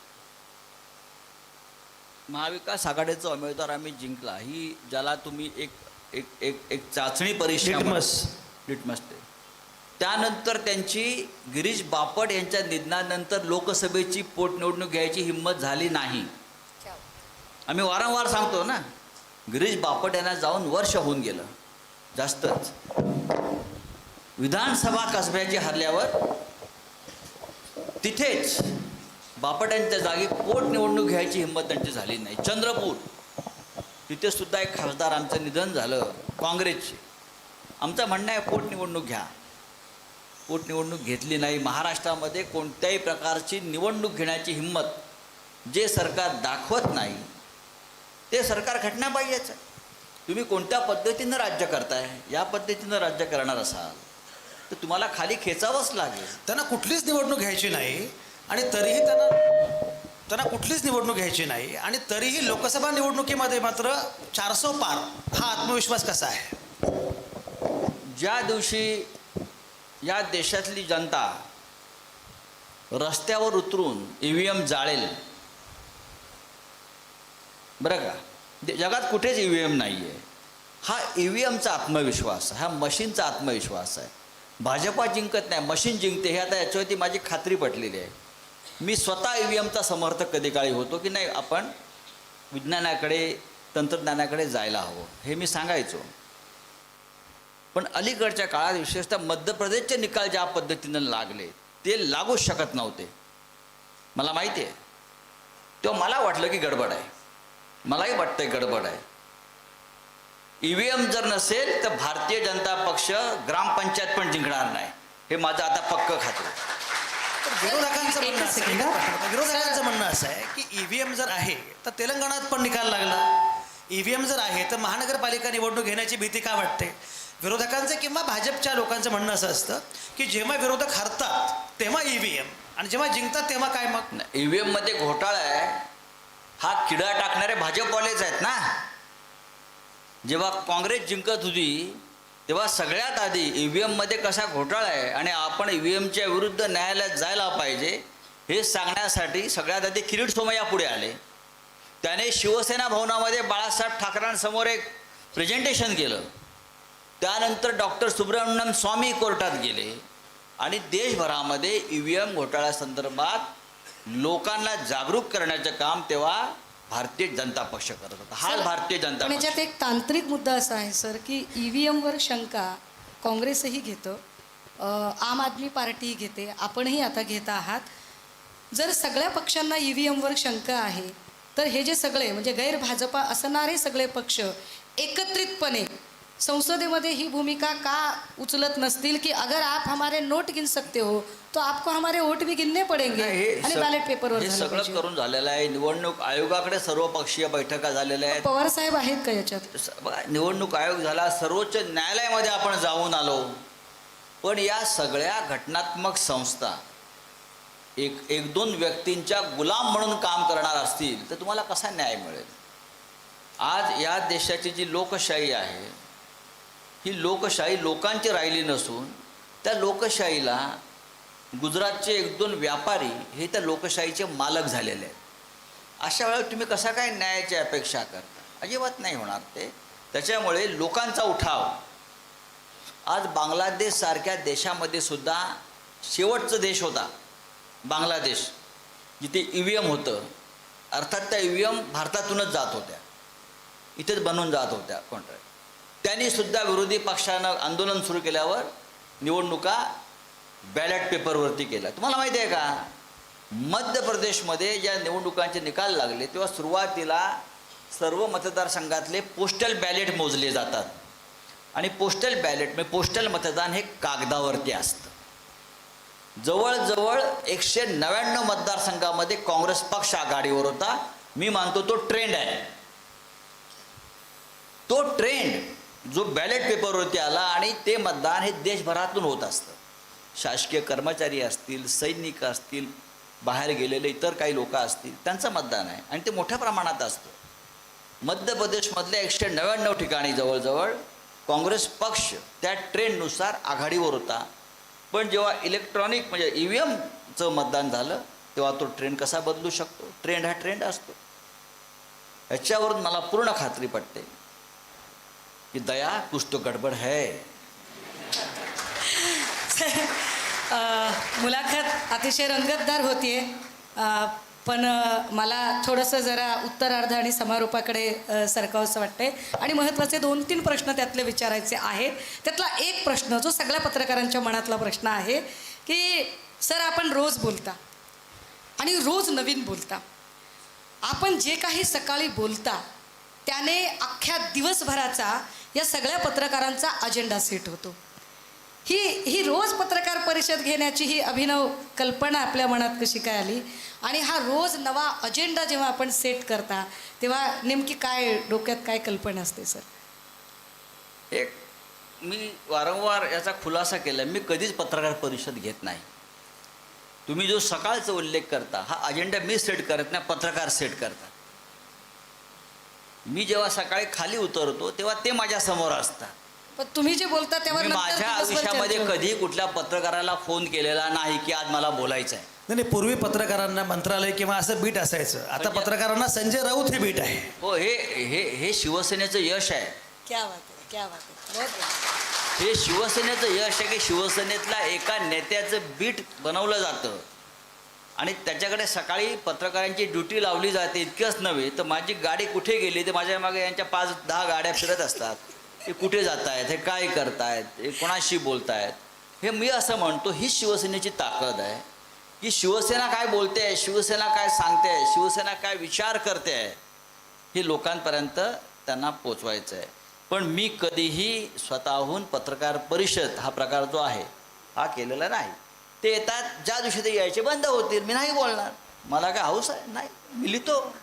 महाविकास आघाडीचा उमेदवार आम्ही जिंकला. ही ज्याला तुम्ही एक एक एक एक चाचणी परीक्षा लिटमस ते. त्यानंतर त्यांची गिरीश बापट यांच्या निधनानंतर लोकसभेची पोटनिवडणूक घ्यायची हिंमत झाली नाही. आम्ही वारंवार सांगतो ना, गिरीश बापट यांना जाऊन वर्ष होऊन गेलं जास्तच. विधानसभा कसब्याची हरल्यावर तिथेच बापटांच्या जागी पोटनिवडणूक घ्यायची हिंमत त्यांची झाली नाही. चंद्रपूर, तिथे सुद्धा एक खासदार आमचं निधन झालं काँग्रेसचे. आमचं म्हणणं आहे पोटनिवडणूक घ्या. पोटनिवडणूक घेतली नाही. महाराष्ट्रामध्ये कोणत्याही प्रकारची निवडणूक घेण्याची हिंमत जे सरकार दाखवत नाही ते सरकार घटनाबाह्यच आहे. तुम्ही कोणत्या पद्धतीनं राज्य करताय? या पद्धतीनं राज्य करणार असाल तर तुम्हाला खाली खेचावंच लागेल. त्यांना कुठलीच निवडणूक घ्यायची नाही आणि तरीही त्यांना कुठलीच निवडणूक घ्यायची नाही आणि तरीही लोकसभा निवडणुकीमध्ये मात्र 400 पार हा आत्मविश्वास कसा आहे? ज्या दिवशी या देशातली जनता रस्त्यावर उतरून EVM जाळेल, बरं का, जगात कुठेच EVM नाही आहे. हा EVMचा आत्मविश्वास आहे, हा मशीनचा आत्मविश्वास आहे. भाजपा जिंकत नाही, मशीन जिंकते. हे आता याच्यावरती माझी खात्री पटलेली आहे. मी स्वतः EVMचा समर्थक कधी काळी होतो की नाही, आपण विज्ञानाकडे, तंत्रज्ञानाकडे जायला हवं हे मी सांगायचो. पण अलीकडच्या काळात विशेषतः मध्य प्रदेशचे निकाल ज्या पद्धतीनं लागले ते लागूच शकत नव्हते. मला माहिती आहे. तेव्हा मला वाटलं की गडबड आहे. मलाही वाटतंय गडबड आहे. EVM जर नसेल तर भारतीय जनता पक्ष ग्रामपंचायत पण जिंकणार नाही, हे माझं आता पक्क खातं. विरोधकांचं म्हणणं असं आहे की EVM जर आहे तर तेलंगणात पण निकाल लागला. EVM जर आहे तर महानगरपालिका निवडणूक घेण्याची भीती का वाटते? विरोधकांचं किंवा भाजपच्या लोकांचं म्हणणं असं असतं की जेव्हा विरोधक हरतात तेव्हा EVM आणि जेव्हा जिंकतात तेव्हा काय? मग EVM मध्ये घोटाळा आहे हा किडा टाकणारे भाजपवालेच आहेत ना. जेव्हा काँग्रेस जिंकत होती तेव्हा सगळ्यात आधी EVM मध्ये कसा घोटाळा आहे आणि आपण EVMच्या विरुद्ध न्यायालयात जायला पाहिजे हे सांगण्यासाठी सगळ्यात आधी किरीट सोमय्या पुढे आले. त्याने शिवसेना भवनामध्ये बाळासाहेब ठाकरेंसमोर एक प्रेझेंटेशन केलं. त्यानंतर डॉक्टर सुब्रमण्यम स्वामी कोर्टात गेले आणि देशभरामध्ये EVM घोटाळ्यासंदर्भात लोकांना जागरूक करण्याचं काम तेव्हा भारतीय जनता पक्ष करत होता. हा भारतीय जनता पण पक्ष. याच्यात एक तांत्रिक मुद्दा असा आहे सर की EVMवर शंका काँग्रेसही घेतं, आम आदमी पार्टीही घेते, आपणही आता घेत आहात. जर सगळ्या पक्षांना EVMवर शंका आहे तर हे जे सगळे म्हणजे गैर भाजपा असणारे सगळे पक्ष एकत्रितपणे संसदेमध्ये ही भूमिका का उचलत नसतील की अगर आप हमारे नोट गिन सकते हो तो आपको हमारे वोट भी गिनने पडेंगे आणि बॅलेट पेपरवर हे झालं सगळं पाहिजे. करून झालेलं आहे. निवडणूक आयोगाकडे सर्वपक्षीय बैठका झालेल्या आहेत. पवार साहेब आहेत का याच्यात? बघा, निवडणूक आयोग झाला, सर्वोच्च न्यायालयामध्ये आपण जाऊन आलो, पण या सगळ्या घटनात्मक संस्था एक दोन व्यक्तींच्या गुलाम म्हणून काम करणार असतील तर तुम्हाला कसा न्याय मिळेल? आज या देशाची जी लोकशाही आहे ही लोकशाही लोकांची राहिली नसून त्या लोकशाहीला गुजरातचे एक दोन व्यापारी हे त्या लोकशाहीचे मालक झालेले आहेत. अशा वेळेला तुम्ही कसा काय न्यायाची अपेक्षा करता? अजिबात नाही होणार ते. त्याच्यामुळे लोकांचा उठाव आज बांगलादेशसारख्या देशामध्ये सुद्धा शेवटचा देश होता बांगलादेश, जिथे EVM होतं. अर्थात त्या EVM भारतातूनच जात होत्या, इथेच बनवून जात होत्या कोणत्या. त्यांनी सुद्धा विरोधी पक्षानं आंदोलन सुरू केल्यावर निवडणुका बॅलेट पेपरवरती केल्या. तुम्हाला माहिती आहे का, मध्य प्रदेशमध्ये ज्या निवडणुकांचे निकाल लागले तेव्हा सुरुवातीला सर्व मतदारसंघातले पोस्टल बॅलेट मोजले जातात आणि पोस्टल बॅलेट म्हणजे पोस्टल मतदान हे कागदावरती असतं. जवळजवळ 199 मतदारसंघामध्ये काँग्रेस पक्ष आघाडीवर होता. मी मानतो तो ट्रेंड आहे. तो ट्रेंड जो बॅलेट पेपरवरती आला आणि ते मतदान हे देशभरातून होत असतं. शासकीय कर्मचारी असतील, सैनिक असतील, बाहेर गेलेले इतर काही लोक असतील, त्यांचं मतदान आहे आणि ते मोठ्या प्रमाणात असतं. मध्य प्रदेशमधल्या 199 ठिकाणी जवळजवळ काँग्रेस पक्ष त्या ट्रेंडनुसार आघाडीवर होता. पण जेव्हा इलेक्ट्रॉनिक म्हणजे EVMचं मतदान झालं तेव्हा तो ट्रेंड कसा बदलू शकतो? ट्रेंड हा ट्रेंड असतो. याच्यावरून मला पूर्ण खात्री पटते की दया कुछ तो गडबड है. मुलाखत अतिशय रंगतदार होतीये, पण मला थोडंसं जरा उत्तरार्ध आणि समारोपाकडे सरकावंसं वाटतंय आणि महत्त्वाचे 2-3 प्रश्न त्यातले विचारायचे आहेत. त्यातला एक प्रश्न जो सगळ्या पत्रकारांच्या मनातला प्रश्न आहे की सर, आपण रोज बोलता आणि रोज नवीन बोलता. आपण जे काही सकाळी बोलता त्याने अख्ख्या दिवसभराचा या सगळ्या पत्रकारांचा अजेंडा सेट होतो. ही रोज पत्रकार परिषद घेण्याची ही अभिनव कल्पना आपल्या मनात कशी काय आली आणि हा रोज नवा अजेंडा जेव्हा आपण सेट करता तेव्हा नेमकी काय डोक्यात काय कल्पना असते सर? एक मी वारंवार याचा खुलासा केला, मी कधीच पत्रकार परिषद घेत नाही. तुम्ही जो सकाळचा उल्लेख करता हा अजेंडा मी सेट करत नाही, पत्रकार सेट करतात. मी जेव्हा सकाळी खाली उतरतो तेव्हा ते माझ्यासमोर असतात. पण तुम्ही जे बोलता त्यावर मी नंतर माझ्या दिवसभर आयुष्यामध्ये चर्चा होते. कधी कुठल्या पत्रकाराला फोन केलेला नाही की आज मला बोलायचं आहे. नाही, पूर्वी पत्रकारांना मंत्रालय किंवा असं बीट असायचं. आता पत्रकारांना संजय राऊत हे बीट आहे. हो, हे हे हे शिवसेनेचं यश आहे. क्या बात आहे, क्या बात आहे. बहुत बहुत. हे शिवसेनेचं यश आहे की शिवसेनेतल्या एका नेत्याचं बीट बनवलं जातं आणि त्याच्याकडे सकाळी पत्रकारांची ड्युटी लावली जाते. इतकंच नव्हे तर माझी गाडी कुठे गेली तर माझ्या मागे यांच्या 5-10 गाड्या फिरत असतात. हे कुठे जात आहेत, हे काय करतायत, हे कोणाशी बोलतायत, हे मी असं म्हणतो ही शिवसेनेची ताकद आहे की शिवसेना काय बोलते आहे, शिवसेना काय सांगते आहे, शिवसेना काय विचार करते आहे, हे लोकांपर्यंत त्यांना पोचवायचं आहे. पण मी कधीही स्वतःहून पत्रकार परिषद हा प्रकार जो आहे हा केलेला नाही. ते येतात, ज्या दिवशी ते यायचे बंद होतील मी नाही बोलणार. मला काय हौस आहे? नाही, मी लिहितो.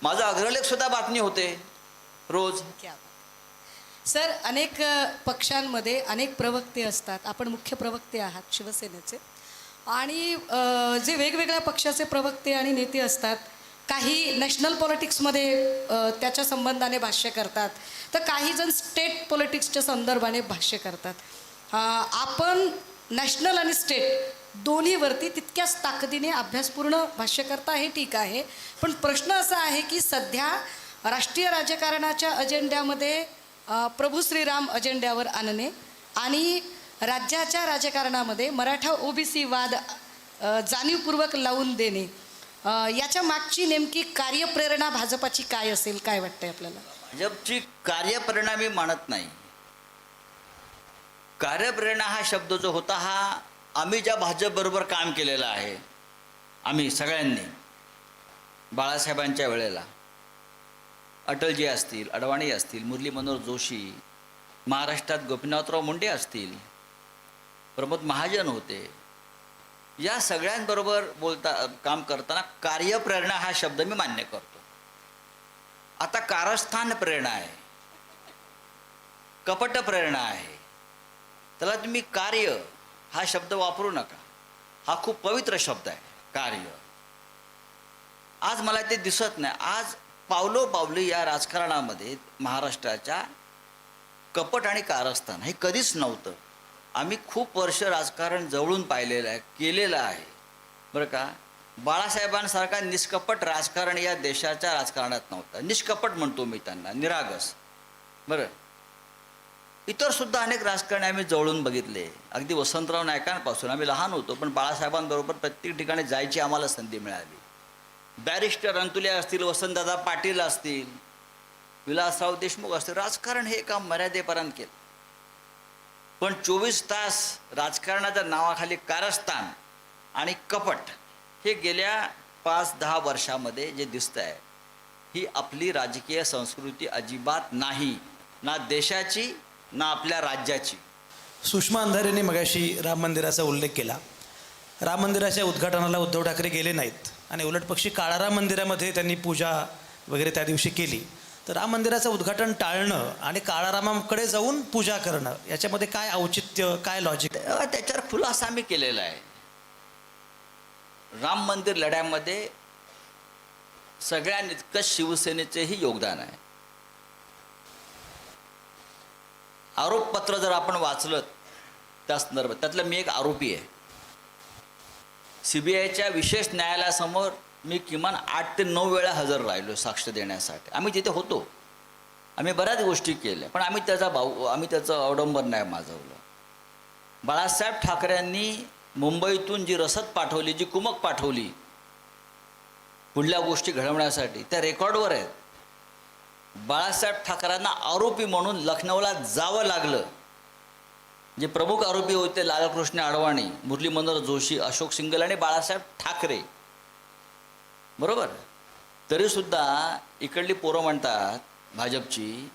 माझा अग्रलेख सुद्धा बातमी होते रोज. क्या बात. सर, अनेक पक्षांमध्ये अनेक प्रवक्ते असतात. आपण मुख्य प्रवक्ते आहात शिवसेनेचे आणि जे वेगवेगळ्या पक्षाचे प्रवक्ते आणि नेते असतात, काही नॅशनल पॉलिटिक्समध्ये त्याच्या संबंधाने भाष्य करतात तर काही जण स्टेट पॉलिटिक्सच्या संदर्भाने भाष्य करतात. आपण नॅशनल आणि स्टेट दोन्हीवरती तितक्याच ताकदीने अभ्यासपूर्ण भाष्य करता, हे ठीक आहे. पण प्रश्न असा आहे की सध्या राष्ट्रीय राजकारणाच्या अजेंड्यामध्ये प्रभू श्रीराम अजेंड्यावर आणणे आणि राज्याच्या राजकारणामध्ये मराठा OBC वाद जाणीवपूर्वक लावून देणे, याच्या मागची नेमकी कार्यप्रेरणा भाजपाची काय असेल, काय वाटतंय आपल्याला? भाजपची कार्यप्रेरणा मी मानत नाही. कार्यप्रेरणा हा शब्द जो होता हा आम्ही ज्या भाजपबरोबर काम केलेलं आहे, आम्ही सगळ्यांनी बाळासाहेबांच्या वेळेला, अटलजी असतील, अडवाणी असतील, मुरली मनोहर जोशी, महाराष्ट्रात गोपीनाथराव मुंडे असतील, प्रमोद महाजन होते, या सगळ्यांबरोबर काम करताना कार्यप्रेरणा हा शब्द मी मान्य करतो. आता कारस्थान प्रेरणा आहे, कपट प्रेरणा आहे, त्याला तुम्ही कार्य हा शब्द वापरू नका. हा खूप पवित्र शब्द आहे कार्य. आज मला ते दिसत नाही. आज पावलोपावली या राजकारणामध्ये महाराष्ट्राच्या कपट आणि कारस्थान हे कधीच नव्हतं. आम्ही खूप वर्ष राजकारण जवळून पाहिलेलं आहे, केलेलं आहे बरं का. बाळासाहेबांसारखा निष्कपट राजकारण या देशाच्या राजकारणात नव्हतं. निष्कपट म्हणतो मी त्यांना, निरागस. बरं, इतर सुद्धा अनेक राजकारणी आम्ही जवळून बघितले. अगदी वसंतराव नायकांपासून, आम्ही लहान होतो पण बाळासाहेबांबरोबर प्रत्येक ठिकाणी जायची आम्हाला संधी मिळाली. बॅरिस्टर अंतुले असतील, वसंतदादा पाटील असतील, विलासराव देशमुख असतील, राजकारण हे काम मर्यादेपर्यंत केलं. पण 24 तास राजकारणाच्या नावाखाली कारस्थान आणि कपट हे गेल्या 5-10 वर्षामध्ये जे दिसतं आहे, ही आपली राजकीय संस्कृती अजिबात नाही, ना देशाची ना आपल्या राज्याची. सुषमा अंधारेने मगाशी राम मंदिराचा उल्लेख केला. राम मंदिराच्या उद्घाटनाला उद्धव ठाकरे गेले नाहीत आणि उलटपक्षी काळाराम मंदिरामध्ये त्यांनी पूजा वगैरे त्या दिवशी केली. तर राम मंदिराचं उद्घाटन टाळणं आणि काळारामाकडे जाऊन पूजा करणं याच्यामध्ये काय औचित्य, काय लॉजिक? त्याच्यावर खुलासा आम्ही केलेला आहे. राम मंदिर लढ्यामध्ये सगळ्यांइतकं शिवसेनेचेही योगदान आहे. आरोपपत्र जर आपण वाचलं त्या संदर्भात, त्यातलं मी एक आरोपी आहे. CBIच्या विशेष न्यायालयासमोर मी किमान 8 ते 9 वेळा हजर राहिलो साक्ष देण्यासाठी. आम्ही तिथे होतो, आम्ही बऱ्याच गोष्टी केल्या, पण आम्ही त्याचं अवडंबर नाही माजवलं. बाळासाहेब ठाकरेंनी मुंबईतून जी रसद पाठवली, जी कुमक पाठवली पुढल्या गोष्टी घडवण्यासाठी, त्या रेकॉर्डवर आहेत. बाळासाहेब ठाकरेंना आरोपी म्हणून लखनौला जावं लागलं. जे प्रमुख आरोपी होते लालकृष्ण अडवाणी, मुरली मनोहर जोशी, अशोक सिंगल आणि बाळासाहेब ठाकरे, बरोबर. तरीसुद्धा इकडली पोरं म्हणतात भाजपची,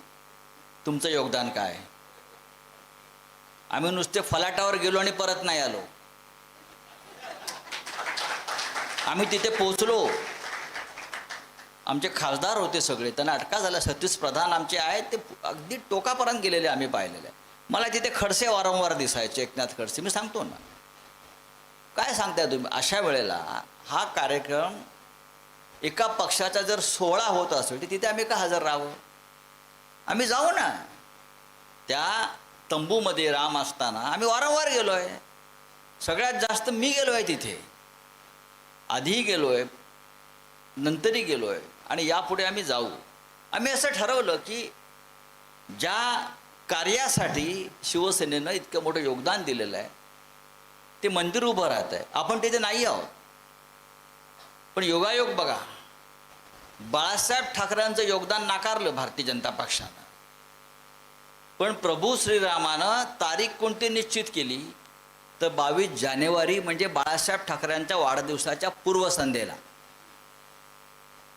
तुमचं योगदान काय? आम्ही नुसते फलाटावर गेलो आणि परत नाही आलो. आम्ही तिथे पोचलो, आमचे खासदार होते सगळे, त्यांना अटका झाला. सतीश प्रधान आमचे आहेत, ते अगदी टोकापर्यंत गेलेले आम्ही पाहिलेले. मला तिथे खडसे वारंवार दिसायचे, एकनाथ खडसे. मी सांगतो ना, काय सांगताय तुम्ही? अशा वेळेला हा कार्यक्रम एका पक्षाचा जर 16 होत असेल तर तिथे आम्ही का हजर राहावं? आम्ही जाऊ ना. त्या तंबूमध्ये राम असताना आम्ही वारंवार गेलो आहे. सगळ्यात जास्त मी गेलो आहे तिथे, आधीही गेलो आहे, नंतरही गेलो आहे आणि यापुढे आम्ही जाऊ. आम्ही असं ठरवलं की ज्या कार्यासाठी शिवसेनेनं इतकं मोठं योगदान दिलेलं आहे, ते मंदिर उभं राहत आहे, आपण तिथे नाही आहोत. पण योगायोग बघा, बाळासाहेब ठाकरेंचं योगदान नाकारलं भारतीय जनता पक्षानं. पण प्रभू श्रीरामानं तारीख कोणती निश्चित केली तर 22 जानेवारी म्हणजे बाळासाहेब ठाकरेंच्या वाढदिवसाच्या पूर्वसंध्येला.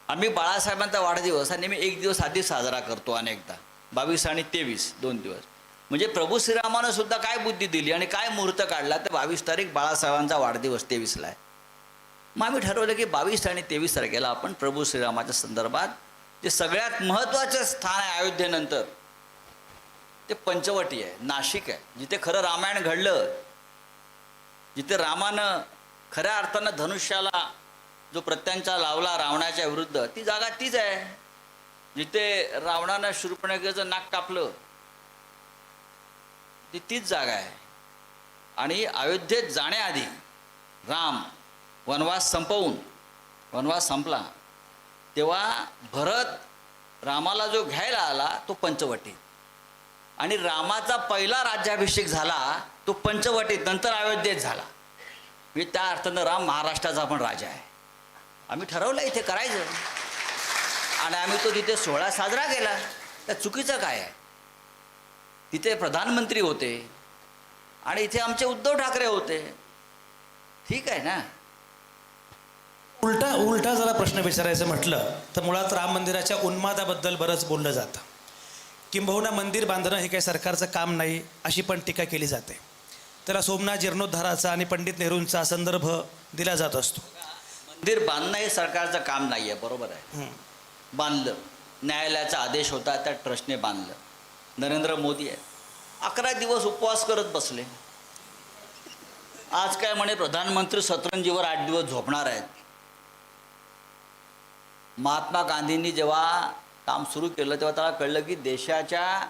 आम्ही बाळासाहेबांचा वाढदिवस हा नेहमी 1 दिवस आधी साजरा करतो अनेकदा, 22 आणि 23 2 दिवस. म्हणजे प्रभू श्रीरामानं सुद्धा काय बुद्धी दिली आणि काय मुहूर्त काढला तर 22 तारीख बाळासाहेबांचा वाढदिवस 23ला आहे. मग आम्ही ठरवलं की 22 आणि 23 तारखेला आपण प्रभू श्रीरामाच्या संदर्भात जे सगळ्यात महत्त्वाचं स्थान आहे अयोध्येनंतर, ते पंचवटी आहे, नाशिक आहे, जिथे खरं रामायण घडलं, जिथे रामानं खऱ्या अर्थानं धनुष्याला जो प्रत्यांचा लावला रावणाच्या विरुद्ध, ती जागा तीच आहे. जिथे रावणानं शूर्पणखेचं नाक कापलं, ती तीच जागा आहे. आणि अयोध्येत जाण्याआधी राम वनवास संपला तेव्हा भरत रामाला जो घ्यायला आला तो पंचवटीत, आणि रामाचा पहिला राज्याभिषेक झाला तो पंचवटीत, नंतर अयोध्येत झाला. म्हणजे त्या अर्थानं राम महाराष्ट्राचा पण राजा आहे. आम्ही ठरवलं इथे करायचं आणि आम्ही तो तिथे सोहळा साजरा केला. त्या चुकीचं काय आहे? तिथे प्रधानमंत्री होते आणि इथे आमचे उद्धव ठाकरे होते, ठीक आहे ना. उलटा जरा प्रश्न विचारायचं म्हटलं तर मुळात राम मंदिराच्या उन्मादाबद्दल बरंच बोललं जातं. किंबहुना मंदिर बांधणं हे काही सरकारचं काम नाही अशी पण टीका केली जाते. त्याला सोमनाथ जीर्णोद्धाराचा आणि पंडित नेहरूंचा संदर्भ दिला जात असतो. मंदिर बांधणं हे सरकारचं काम नाही आहे, बरोबर आहे. बांधलं, न्यायालयाचा आदेश होता, त्या ट्रस्टने बांधलं. नरेंद्र मोदी आहे, 11 दिवस उपवास करत बसले. आज काय म्हणे प्रधानमंत्री सतरंजीवर 8 दिवस झोपणार आहेत. महात्मा गांधींनी जेव्हा काम सुरू केलं तेव्हा त्याला कळलं की देशाच्या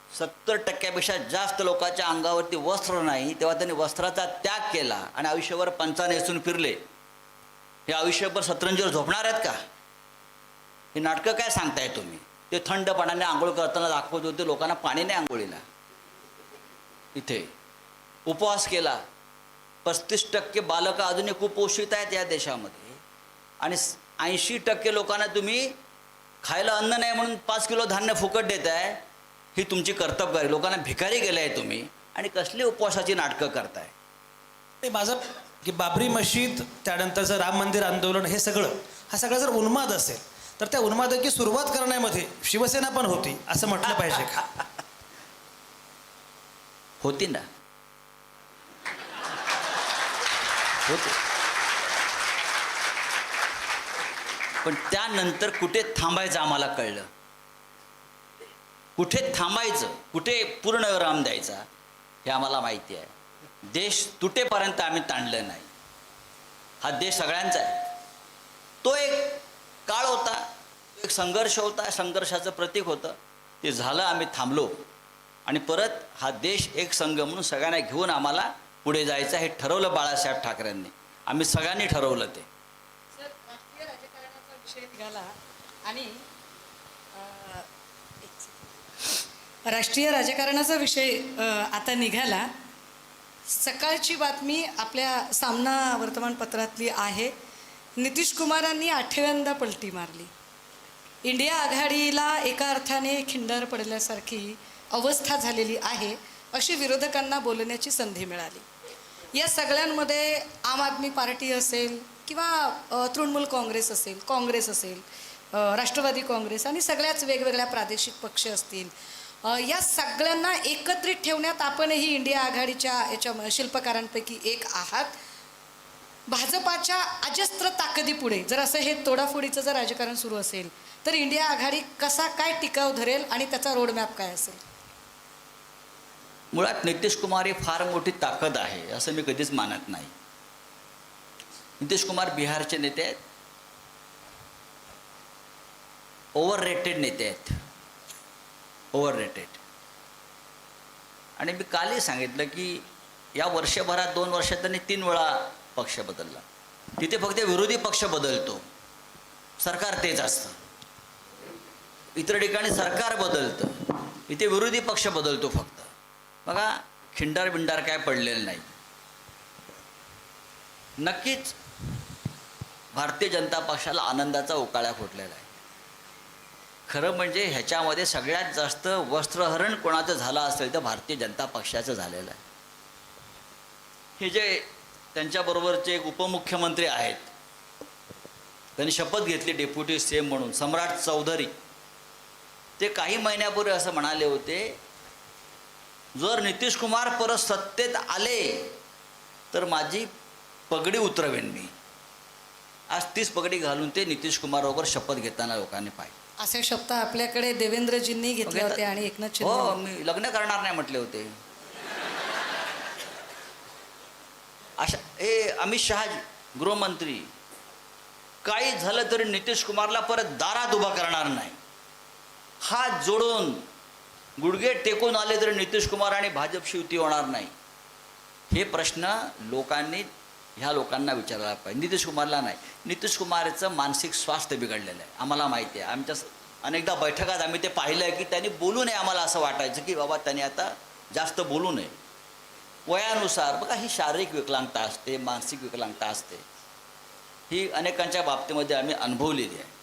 70% जास्त लोकांच्या अंगावरती वस्त्र नाही, तेव्हा त्यांनी वस्त्राचा त्याग केला आणि आयुष्यभर पंचा नेसून फिरले. हे आयुष्यभर सतरंजीवर झोपणार आहेत का? हे नाटकं काय सांगताय तुम्ही? ते थंड पाण्याने आंघोळ करताना दाखवत होते लोकांना पाणी नाही आंघोळीला. इथे उपवास केला. 35% बालकं अजूनही कुपोषित आहेत या देशामध्ये आणि 80% लोकांना तुम्ही खायला अन्न नाही म्हणून 5 किलो धान्य फुकट देताय. ही तुमची कर्तव्य. लोकांना भिकारी गेलाय तुम्ही आणि कसली उपवासाची नाटकं करताय. ते माझं की बाबरी मशीद, त्यानंतरचं राम मंदिर आंदोलन, हे सगळं हा सगळा जर उन्माद असेल तर त्या उन्मादाची सुरुवात करण्यामध्ये शिवसेना पण होती असं म्हटलं पाहिजे का? होती ना, होते. पण त्यानंतर कुठे थांबायचं आम्हाला कळलं. कुठे थांबायचं, कुठे पूर्ण विराम द्यायचा हे आम्हाला माहिती आहे. देश तुटेपर्यंत आम्ही ताणलं नाही. हा देश सगळ्यांचा आहे. तो एक काळ होता, एक संघर्ष होता, संघर्षाचं प्रतीक होतं. ते झालं, आम्ही थांबलो आणि परत हा देश एक संघ म्हणून सगळ्यांना घेऊन आम्हाला पुढे जायचं हे ठरवलं बाळासाहेब ठाकरेंनी. आम्ही सगळ्यांनी ठरवलं ते. राष्ट्रीय राजकारणाचा विषय निघाला आणि राष्ट्रीय राजकारणाचा विषय आता निघाला. सकाळची बातमी आपल्या सामना वर्तमानपत्रातली आहे. नितीश कुमारांनी 8व्यांदा पलटी मारली. इंडिया आघाडीला एका अर्थाने खिंडार पडल्यासारखी अवस्था झालेली आहे अशी विरोधकांना बोलण्याची संधी मिळाली. या सगळ्यांमध्ये आम आदमी पार्टी असेल किंवा तृणमूल काँग्रेस असेल, राष्ट्रवादी काँग्रेस आणि सगळ्याच वेगवेगळ्या प्रादेशिक पक्ष असतील, या सगळ्यांना एकत्रित ठेवण्यात आपणही इंडिया आघाडीच्या याच्या शिल्पकारांपैकी एक आहात. भाजपाच्या अजस्त्र ताकदीपुढे जर असं हे तोडाफोडीचं जर राजकारण सुरू असेल तर इंडिया आघाडी कसा काय टिकाव धरेल आणि त्याचा रोडमॅप काय असेल? मुळात नितीश कुमार ही फार मोठी ताकद आहे असं मी कधीच मानत नाही. नितीश कुमार बिहारचे नेते आहेत, ओव्हर रेटेड नेते आहेत, ओव्हर रेटेड. आणि मी कालही सांगितलं की या वर्षभरात 2 वर्षात त्यांनी 3 वेळा पक्ष बदलला. तिथे फक्त विरोधी पक्ष बदलतो, सरकार तेच असतं. इतर ठिकाणी सरकार बदलतं, इथे विरोधी पक्ष बदलतो फक्त. बघा, खिंडार बिंडार काय पडलेलं नाही. नक्कीच भारतीय जनता पक्षाला आनंदाचा उकाळा फुटलेला आहे. खरं म्हणजे ह्याच्यामध्ये सगळ्यात जास्त वस्त्रहरण कोणाचं झालं असेल तर भारतीय जनता पक्षाचं झालेलं आहे. हे जे त्यांच्याबरोबरचे एक उपमुख्यमंत्री आहेत, त्यांनी शपथ घेतली डेप्युटी सीएम म्हणून, सम्राट चौधरी, ते काही महिन्यापूर्वी असं म्हणाले होते, जर नितीश कुमार परत सत्तेत आले तर माझी पगडी उतरवेन मी. आज 30 पगडी घालून ते नितीश कुमारबरोबर शपथ घेताना लोकांनी पाहिजे. असे शब्द आपल्याकडे देवेंद्रजींनी घेतले होते आणि एकनाथ शिंदे. हो, मी लग्न करणार नाही म्हटले होते. अशा हे अमित शहाजी गृहमंत्री, काही झालं तरी नितीश कुमारला परत दारात उभा करणार नाही. हात जोडून गुडघे टेकून आले तरी नितीश कुमार आणि भाजपशी युती होणार नाही. हे प्रश्न लोकांनी ह्या लोकांना विचारायला पाहिजे, नितीश कुमारला नाही. नितीश कुमारचं मानसिक स्वास्थ्य बिघडलेलं आहे, आम्हाला माहिती आहे. आमच्या अनेकदा बैठकात आम्ही ते पाहिलं आहे की त्यांनी बोलू नये. आम्हाला असं वाटायचं की बाबा त्यांनी आता जास्त बोलू नये. वयानुसार बघा, ही शारीरिक विकलांगता असते, मानसिक विकलांगता असते. ही अनेकांच्या बाबतीमध्ये आम्ही अनुभवलेली आहे.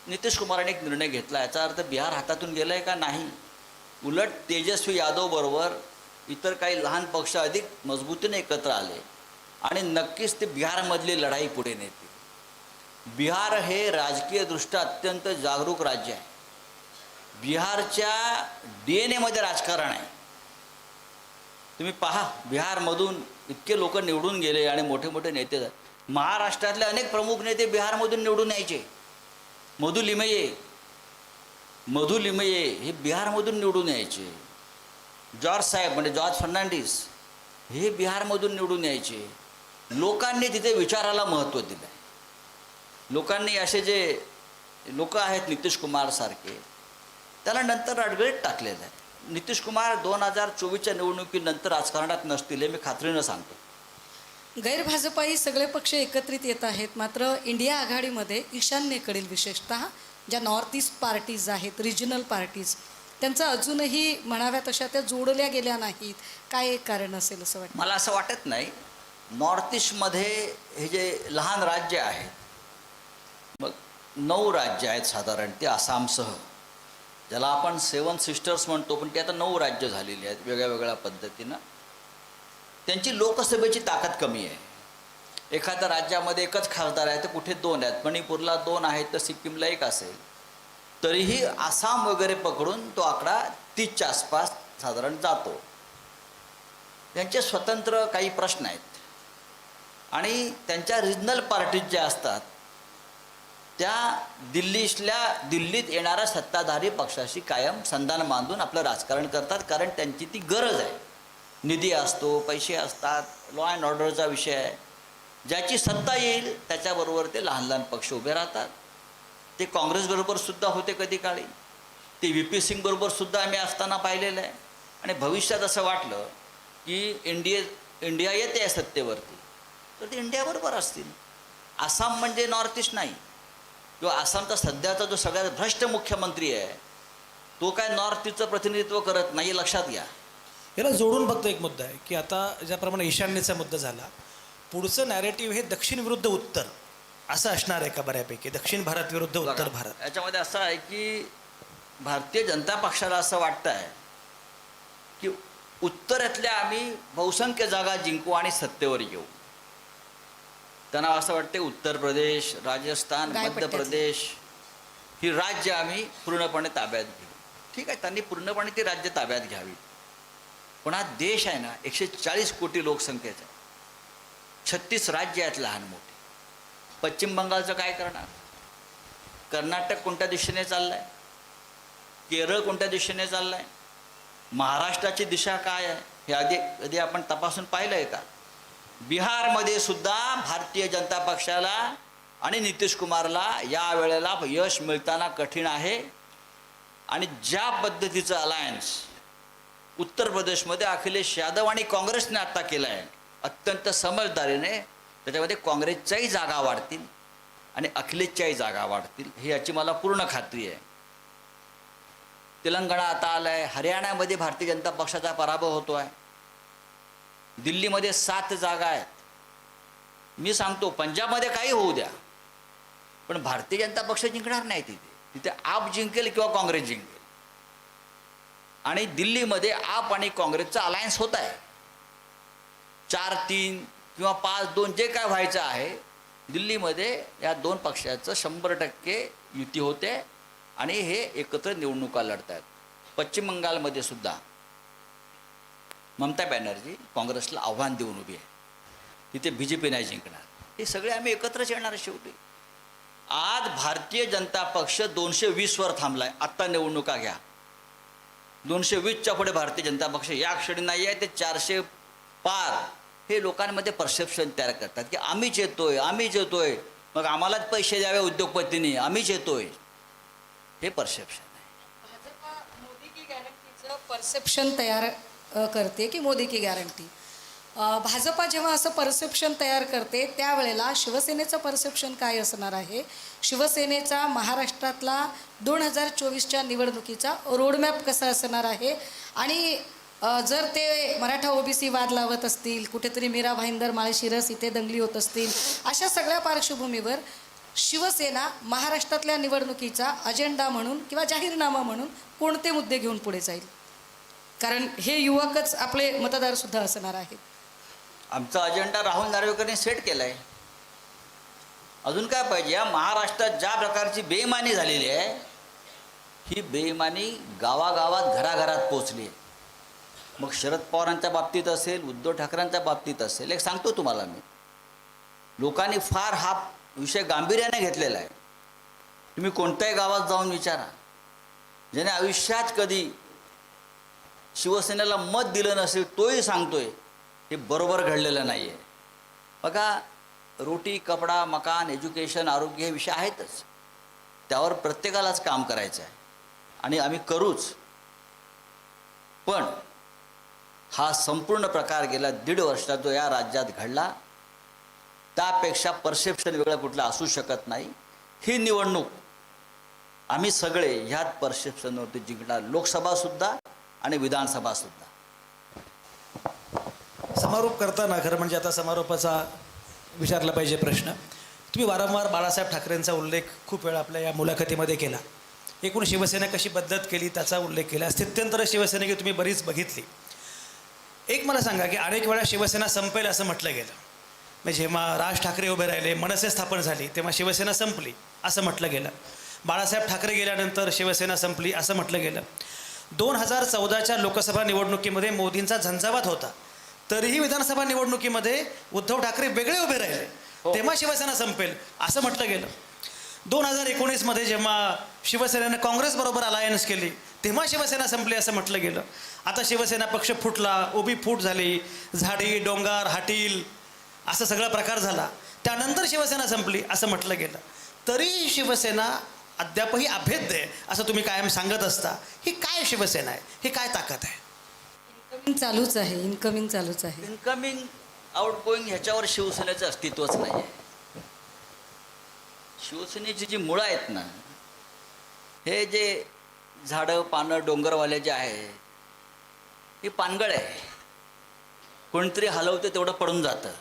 नितीश कुमारांनी एक निर्णय घेतला, याचा अर्थ बिहार हातातून गेलं आहे का? नाही. उलट तेजस्वी यादव बरोबर इतर काही लहान पक्ष अधिक मजबूतीने एकत्र आले आणि नक्कीच ते बिहारमधली लढाई पुढे नेतील. बिहार हे राजकीयदृष्ट्या अत्यंत जागरूक राज्य आहे. बिहारच्या DNA मध्ये राजकारण आहे. तुम्ही पहा, बिहारमधून इतके लोक निवडून गेले आणि मोठे मोठे नेते झाले. महाराष्ट्रातले अनेक प्रमुख नेते बिहारमधून निवडून यायचे. मधु लिमये हे बिहारमधून निवडून यायचे. जॉर्ज साहेब म्हणजे जॉर्ज फर्नांडिस हे बिहारमधून निवडून यायचे. लोकांनी तिथे विचाराला महत्त्व दिलं आहे. लोकांनी असे जे लोक आहेत नितीश कुमार सारखे, त्याला नंतर अडगळीत टाकलेलं आहे. नितीश कुमार 2024च्या निवडणुकीनंतर राजकारणात नसतील हे मी खात्रीनं सांगतो. गैरभाजपाई सगळे पक्ष एकत्रित येत आहेत, मात्र इंडिया आघाडीमध्ये ईशान्येकडील विशेषतः ज्या नॉर्थ ईस्ट पार्टीज आहेत, रिजनल पार्टीज, त्यांचं अजूनही म्हणाव्या तशा त्या जोडल्या गेल्या नाहीत. काय एक कारण असेल असं वाटतं? मला असं वाटत नाही. नॉर्थ ईस्टमध्ये हे जे लहान राज्य आहेत, मग 9 राज्य आहेत साधारण, ते आसामसह, ज्याला आपण 7 सिस्टर्स म्हणतो, पण ते आता 9 राज्य झालेली आहेत वेगळ्या वेगळ्या पद्धतीनं. त्यांची लोकसभेची ताकद कमी आहे. एखाद्या राज्यामध्ये एकच खासदार आहे तर कुठे 2 आहेत, मणिपूरला 2 आहेत तर सिक्कीमला 1 असेल. तरीही आसाम वगैरे पकडून तो आकडा 30च्या आसपास साधारण जातो. त्यांचे स्वतंत्र काही प्रश्न आहेत आणि त्यांच्या रिजनल पार्टीज ज्या असतात त्या दिल्लीत येणाऱ्या सत्ताधारी पक्षाशी कायम संधान बांधून आपलं राजकारण करतात, कारण त्यांची ती गरज आहे. निधी असतो, पैसे असतात, लॉ अँड ऑर्डरचा विषय आहे. ज्याची सत्ता येईल त्याच्याबरोबर ते लहान लहान पक्ष उभे राहतात. ते काँग्रेसबरोबर सुद्धा होते कधी काळी, ते VP सिंग बरोबर सुद्धा आम्ही असताना पाहिलेलं आहे. आणि भविष्यात असं वाटलं की इंडिया येते आहे सत्तेवरती तर ते इंडियाबरोबर असतील. आसाम म्हणजे नॉर्थ ईस्ट नाही, किंवा आसामचा सध्याचा जो सगळ्यात भ्रष्ट मुख्यमंत्री आहे तो काय नॉर्थ ईस्टचं प्रतिनिधित्व करत नाही, लक्षात घ्या. याला जोडून फक्त एक मुद्दा आहे की आता ज्याप्रमाणे ईशान्येचा मुद्दा झाला, पुढचं नॅरेटिव्ह हे दक्षिण विरुद्ध उत्तर असं असणार आहे का बऱ्यापैकी? दक्षिण भारत विरुद्ध उत्तर भारत. याच्यामध्ये असं आहे की भारतीय जनता पक्षाला असं वाटतं आहे की उत्तरेतल्या आम्ही बहुसंख्य जागा जिंकू आणि सत्तेवर येऊ. त्यांना असं वाटते उत्तर प्रदेश, राजस्थान, मध्य प्रदेश ही राज्य आम्ही पूर्णपणे ताब्यात घेऊ. ठीक आहे, त्यांनी पूर्णपणे ती राज्य ताब्यात घ्यावी. पण हा देश आहे ना 140 कोटी लोकसंख्येचा, 36 राज्य आहेत लहान मोठी. पश्चिम बंगालचं काय करणार? कर्नाटक कोणत्या दिशेने चाललं आहे? केरळ कोणत्या दिशेने चाललं आहे? महाराष्ट्राची दिशा काय आहे हे कधी आपण तपासून पाहिलं आहे का? बिहारमध्ये सुद्धा भारतीय जनता पक्षाला आणि नितीश कुमारला या वेळेला यश मिळताना कठीण आहे. आणि ज्या पद्धतीचं अलायन्स उत्तर प्रदेशमध्ये अखिलेश यादव आणि काँग्रेसने आत्ता केलं आहे अत्यंत समजदारीने, त्याच्यामध्ये काँग्रेसच्याही जागा वाढतील आणि अखिलेशच्याही जागा वाढतील, हे याची मला पूर्ण खात्री आहे. तेलंगणा आता आलं आहे, हरियाणामध्ये भारतीय जनता पक्षाचा पराभव होतो आहे, दिल्लीमध्ये 7 जागा आहेत. मी सांगतो पंजाबमध्ये काही होऊ द्या पण भारतीय जनता पक्ष जिंकणार नाही. तिथे आप जिंकेल किंवा काँग्रेस जिंकेल. आणि दिल्लीमध्ये आप आणि काँग्रेसचा अलायन्स होत आहे. 4-3 किंवा 5-2 जे काय व्हायचं आहे, दिल्लीमध्ये या 2 पक्षाचं 100% युती होते आणि हे एकत्र निवडणुका लढतात. पश्चिम बंगालमध्ये सुद्धा ममता बॅनर्जी काँग्रेसला आव्हान देऊन उभी आहे, तिथे BJP नाही जिंकणार. हे सगळे आम्ही एकत्रच येणार शेवटी. आज भारतीय जनता पक्ष 220वर थांबलाय. आत्ता निवडणुका घ्या, 220च्या पुढे भारतीय जनता पक्ष या क्षणी नाही आहे, ते 400 पार. हे लोकांमध्ये परसेप्शन तयार करतात की आम्हीच येतोय, मग आम्हालाच पैसे द्यावे उद्योगपतींनी, आम्हीच येतोय. हे परसेप्शन आहे. भाजपा मोदी की गॅरंटीचं परसेप्शन तयार करते की मोदी की गॅरंटी? भाजपा जेव्हा असं परसेप्शन तयार करते त्यावेळेला शिवसेनेचं परसेप्शन काय असणार आहे? शिवसेनेचा महाराष्ट्रातला 2024च्या निवडणुकीचा रोडमॅप कसा असणार आहे? आणि जर ते मराठा OBC वाद लावत असतील, कुठेतरी मीरा भाईंदर माळशिरस इथे दंगली होत असतील, अशा सगळ्या पार्श्वभूमीवर शिवसेना महाराष्ट्रातल्या निवडणुकीचा अजेंडा म्हणून किंवा जाहीरनामा म्हणून कोणते मुद्दे घेऊन पुढे जाईल? कारण हे युवकच आपले मतदारसुद्धा असणार आहेत. आमचा अजेंडा राहुल नार्वेकरने सेट केला आहे. अजून काय पाहिजे? या महाराष्ट्रात ज्या प्रकारची बेईमानी झालेली आहे ही बेईमानी गावागावात घराघरात पोचली आहे. मग शरद पवारांच्या बाबतीत असेल, उद्धव ठाकरेंच्या बाबतीत असेल, एक सांगतो तुम्हाला मी, लोकांनी फार हा विषय गांभीर्याने घेतलेला आहे. तुम्ही कोणत्याही गावात जाऊन विचारा, ज्याने आयुष्यात कधी शिवसेनेला मत दिलं नसेल तोही सांगतोय हे बरोबर घडलेलं नाही आहे. बघा, रोटी, कपडा, मकान, एज्युकेशन, आरोग्य हे विषय आहेतच. त्यावर प्रत्येकालाच काम करायचं आहे आणि आम्ही करूच. पण हा संपूर्ण प्रकार गेल्या 1.5 वर्षात जो या राज्यात घडला, त्यापेक्षा परसेप्शन वेगळं कुठलं असू शकत नाही. ही निवडणूक आम्ही सगळे ह्यात परसेप्शनवरती जिंकणार, लोकसभासुद्धा आणि विधानसभासुद्धा. समारोप करताना खरं म्हणजे आता समारोपाचा विचारला पाहिजे प्रश्न. तुम्ही वारंवार बाळासाहेब ठाकरेंचा उल्लेख खूप वेळा आपल्या या मुलाखतीमध्ये केला. एकूण शिवसेना कशी पद्धत केली त्याचा उल्लेख केला. स्थित्यंतर शिवसेनेची तुम्ही बरीच बघितली. एक मला सांगा की अनेक वेळा शिवसेना संपेल असं म्हटलं गेलं. म्हणजे जेव्हा राज ठाकरे उभे राहिले, मनसे स्थापन झाली, तेव्हा शिवसेना संपली असं म्हटलं गेलं. बाळासाहेब ठाकरे गेल्यानंतर शिवसेना संपली असं म्हटलं गेलं. 2014च्या लोकसभा निवडणुकीमध्ये मोदींचा झंझावात होता, तरीही विधानसभा निवडणुकीमध्ये उद्धव ठाकरे वेगळे उभे राहिले, तेव्हा शिवसेना संपेल असं म्हटलं गेलं. 2019मध्ये जेव्हा शिवसेनेनं काँग्रेसबरोबर अलायन्स केली, तेव्हा शिवसेना संपली असं म्हटलं गेलं. आता शिवसेना पक्ष फुटला, उभी फूट झाली, झाडी, डोंगर, हाटील असं सगळा प्रकार झाला, त्यानंतर शिवसेना संपली असं म्हटलं गेलं. तरी शिवसेना अद्यापही अभेद्य आहे असं तुम्ही कायम सांगत असता. ही काय शिवसेना आहे? ही काय ताकद आहे? इन्कमिंग चालूच आहे, इन्कमिंग चालूच आहे. इनकमिंग आउट गोईंग ह्याच्यावर शिवसेनेचं अस्तित्वच नाही आहे. शिवसेनेची जी मुळं आहेत ना, हे जे झाडं, पानं, डोंगरवाले जे आहे, ही पानगळ आहे. कोणतरी हलवते तेवढं पडून जातं.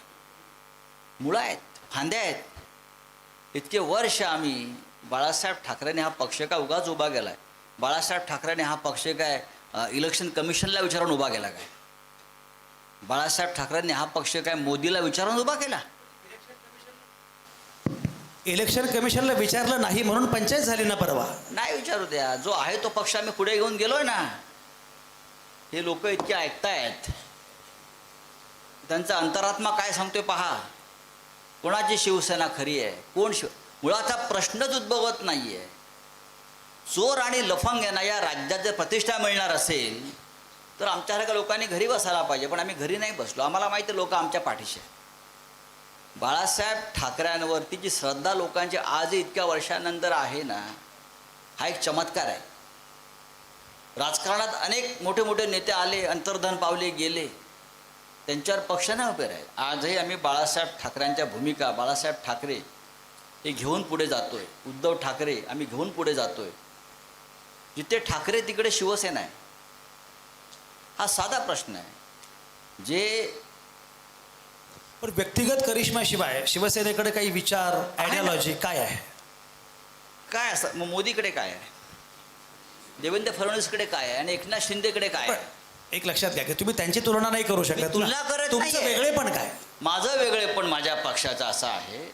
मुळं आहेत, फांद्या आहेत. इतके वर्ष आम्ही बाळासाहेब ठाकरेंनी हा पक्ष काय उगाच उभा केला आहे? बाळासाहेब ठाकरेंनी हा पक्ष काय इलेक्शन कमिशनला विचारून उभा केला काय? बाळासाहेब ठाकरेंनी हा पक्ष काय मोदीला विचारून उभा केला? इलेक्शन कमिशनला विचारलं नाही म्हणून पंचायत झाली ना परवा. नाही विचारू द्या. जो आहे तो पक्ष आम्ही पुढे घेऊन गेलोय ना. हे लोक इतके ऐकतायत, त्यांचा अंतरात्मा काय सांगतोय पहा. कोणाची शिवसेना खरी आहे, कोण मुळाचा प्रश्नच उद्भवत नाही आहे. चोर आणि लफंग यांना या राज्यात जर प्रतिष्ठा मिळणार असेल तर आमच्यासारख्या लोकांनी घरी बसायला पाहिजे. पण आम्ही घरी नाही बसलो. आम्हाला माहिती आहे लोक आमच्या पाठीशी आहे. बाळासाहेब ठाकरेंवरती जी श्रद्धा लोकांची आजही इतक्या वर्षानंतर आहे ना, हा एक चमत्कार आहे. राजकारणात अनेक मोठे मोठे नेते आले, अंतर्धान पावले, गेले, त्यांच्यावर पक्ष नाही उभे राहिले. आजही आम्ही बाळासाहेब ठाकरेंच्या भूमिका, बाळासाहेब ठाकरे हे घेऊन पुढे जातोय. उद्धव ठाकरे आम्ही घेऊन पुढे जातोय. जिथे ठाकरे तिकडे शिवसेना आहे. हा साधा प्रश्न आहे. जे पण व्यक्तिगत करिश्माशिवाय शिवसेनेकडे काही विचार, आयडियोलॉजी काय आहे? काय असं मग मोदीकडे काय आहे, देवेंद्र फडणवीसकडे काय आहे आणि एकनाथ शिंदेकडे काय आहे? एक लक्षात घ्या की तुम्ही त्यांची तुलना नाही करू शकत. तुलना करत तुमचं नाहीये. वेगळेपण काय? माझं वेगळेपण माझ्या पक्षाचं असं आहे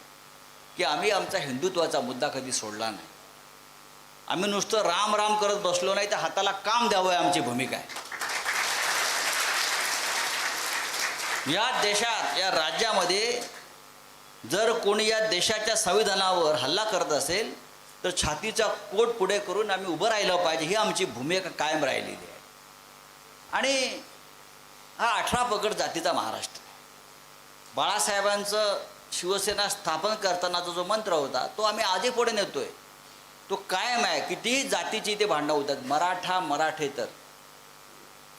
की आम्ही आमचा हिंदुत्वाचा मुद्दा कधी सोडला नाही. आम्ही नुसतं राम राम करत बसलो नाही, तर हाताला काम द्यावं आमची भूमिका आहे. या देशात, या राज्यामध्ये जर कोणी या देशाच्या संविधानावर हल्ला करत असेल तर छातीचा कोट पुढे करून आम्ही उभं राहिलं पाहिजे. ही आमची भूमिका कायम राहिलेली आहे. आणि हा 18 पगड जातीचा महाराष्ट्र. बाळासाहेबांचं शिवसेना स्थापन करतानाचा जो मंत्र होता तो आम्ही आधी पुढे नेतोय. तो कायम आहे. कितीही जातीची ते भांडणं होतात, मराठा मराठेतर,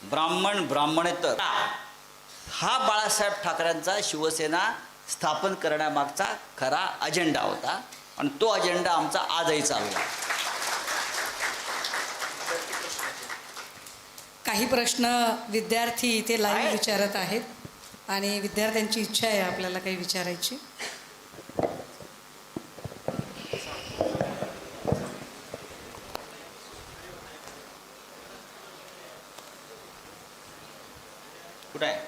ब्राह्मण ब्राह्मणेतर. हा बाळासाहेब ठाकरेंचा शिवसेना स्थापन करण्यामागचा खरा अजेंडा होता आणि तो अजेंडा आमचा आजही चालू आहे. काही प्रश्न विद्यार्थी इथे लाईव्ह विचारत आहेत आणि विद्यार्थ्यांची इच्छा आहे आपल्याला काही विचारायची. कुठे आहे?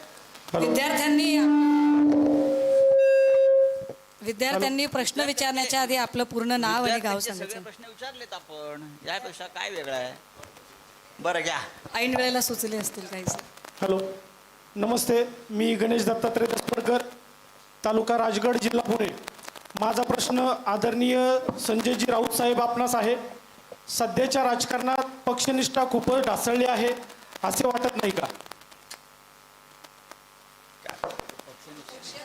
विद्यार्थ्यांनी प्रश्न विचारण्याच्या आधी आपलं पूर्ण नाव आणि गाव विद्यार्थ्यांचे सगळे सांगायचं. प्रश्न विचारलेत आपण, यापेक्षा काय वेगळं आहे? बरं घ्या. ऐन वेळेला सुचले असतील काही. हॅलो, नमस्ते. मी गणेश दत्तात्रय दसपडकर, तालुका राजगड, जिल्हा पुणे. माझा प्रश्न आदरणीय संजयजी राऊत साहेब आपणास आहे. सध्याच्या राजकारणात पक्षनिष्ठा खूपच ढासळली आहे, असे वाटत नाही का?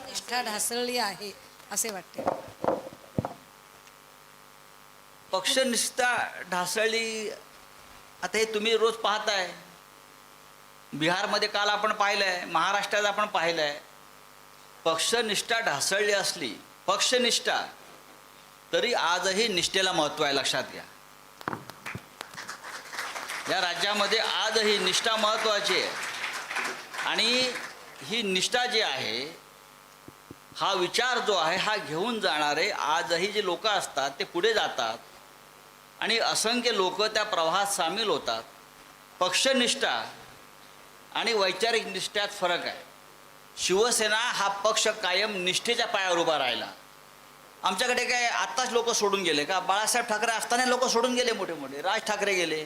निष्ठा ढासळली आहे असे वाटते. पक्षनिष्ठा ढासळली, आता हे तुम्ही रोज पाहताय. बिहारमध्ये काल आपण पाहिलंय, महाराष्ट्रात आपण पाहिलंय. पक्षनिष्ठा ढासळली असली, पक्षनिष्ठा, तरी आजही निष्ठेला महत्त्व आहे, लक्षात घ्या. या राज्यामध्ये आजही निष्ठा महत्त्वाची आहे. आणि ही निष्ठा जी आहे, हा विचार जो आहे, हा घेऊन जाणारे आजही जे लोक असतात ते पुढे जातात आणि असंख्य लोक त्या प्रवाहात सामील होतात. पक्षनिष्ठा आणि वैचारिक निष्ठ्यात फरक आहे. शिवसेना हा पक्ष कायम निष्ठेच्या पायावर उभा राहिला. आमच्याकडे काय आत्ताच लोक सोडून गेले का? बाळासाहेब ठाकरे असताना लोक सोडून गेले, मोठे मोठे. राज ठाकरे गेले,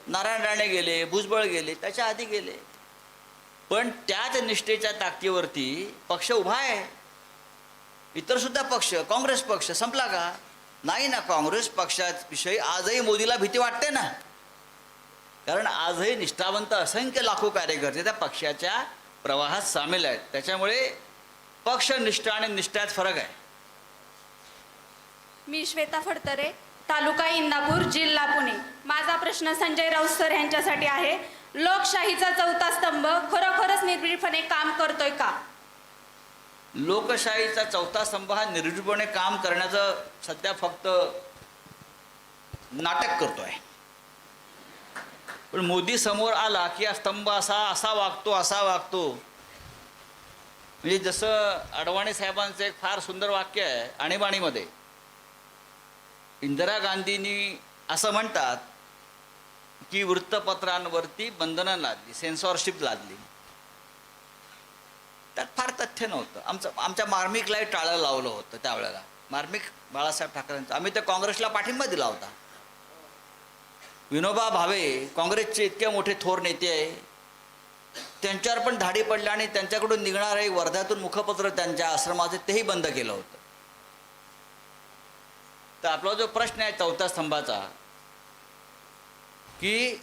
नारायण राणे गेले, भुजबळ गेले, त्याच्या आधी गेले. पण त्याच निष्ठेच्या ताकदीवरती पक्ष उभा आहे. इतर सुद्धा पक्ष, काँग्रेस पक्ष संपला का? नाही ना. काँग्रेस पक्षाविषयी आजही मोदीला भीती वाटते ना, कारण आजही निष्ठावंत असंख्य लाखो कार्यकर्ते त्या पक्षाच्या प्रवाहात सामील आहेत. त्याच्यामुळे पक्षनिष्ठा आणि निष्ठ्यात फरक आहे. मी श्वेता फडतरे, तालुका इंदापूर, जिल्हा पुणे. माझा प्रश्न संजय राऊत सर यांच्यासाठी आहे. लोकशाहीचा चौथा स्तंभ खरोखरच निर्भीडपणे काम करतोय का? लोकशाहीचा चौथा स्तंभ हा निर्भीडपणे काम करण्याचं सध्या फक्त नाटक करतोय. पण मोदी समोर आला की हा स्तंभ असा वागतो. म्हणजे जसं अडवाणी साहेबांचं एक फार सुंदर वाक्य आहे आणीबाणीमध्ये. इंदिरा गांधींनी असं म्हणतात की वृत्तपत्रांवरती बंधनं लादली, सेन्सॉरशिप लादली. त्यात फार तथ्य नव्हतं. आमच्या मार्मिकलाही टाळं लावलं होतं त्यावेळेला. मार्मिक बाळासाहेब ठाकरेंचं, आम्ही तर काँग्रेसला पाठिंबा दिला होता. विनोबा भावे काँग्रेसचे इतके मोठे थोर नेते आहे, त्यांच्यावर पण धाडी पडल्या आणि त्यांच्याकडून निघणारे वर्ध्यातून मुखपत्र त्यांच्या आश्रमाचे तेही बंद केलं होतं. तर आपला जो प्रश्न आहे चौथ्या स्तंभाचा, की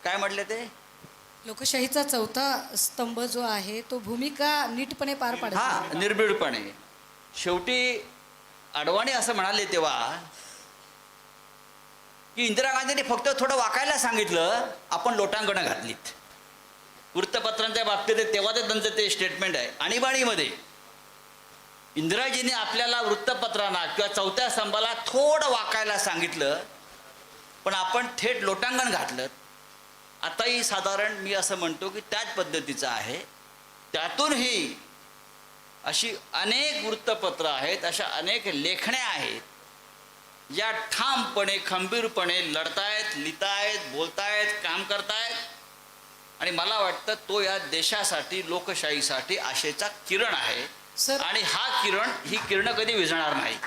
काय म्हटले ते, लोकशाहीचा चौथा स्तंभ जो आहे तो भूमिका नीटपणे पार पाडत हा नाही. निर्भीडपणे. शेवटी अडवाणी असं म्हणाले तेव्हा की इंदिरा गांधींनी फक्त थोडं वाकायला सांगितलं, आपण लोटांगणं घातलीत. वृत्तपत्रांच्या बाबतीत तेव्हा ते त्यांचं ते स्टेटमेंट आहे आणीबाणीमध्ये. इंदिराजींनी आपल्याला वृत्तपत्रांना किंवा चौथ्या स्तंभाला थोडं वाकायला सांगितलं, पण आपण थेट लोटांगण घातलं. आताही साधारण मी असं म्हणतो की त्याच पद्धतीचं आहे. त्यातूनही अशी अनेक वृत्तपत्र आहेत, अशा अनेक लेखण्या आहेत या ठामपणे खंबीरपणे लढतायत, लिहितायत, बोलतायत, काम करतायत. आणि मला वाटतं तो या देशासाठी, लोकशाहीसाठी आशेचा किरण आहे. सर, आणि ही किरण कधी विझणार नाही.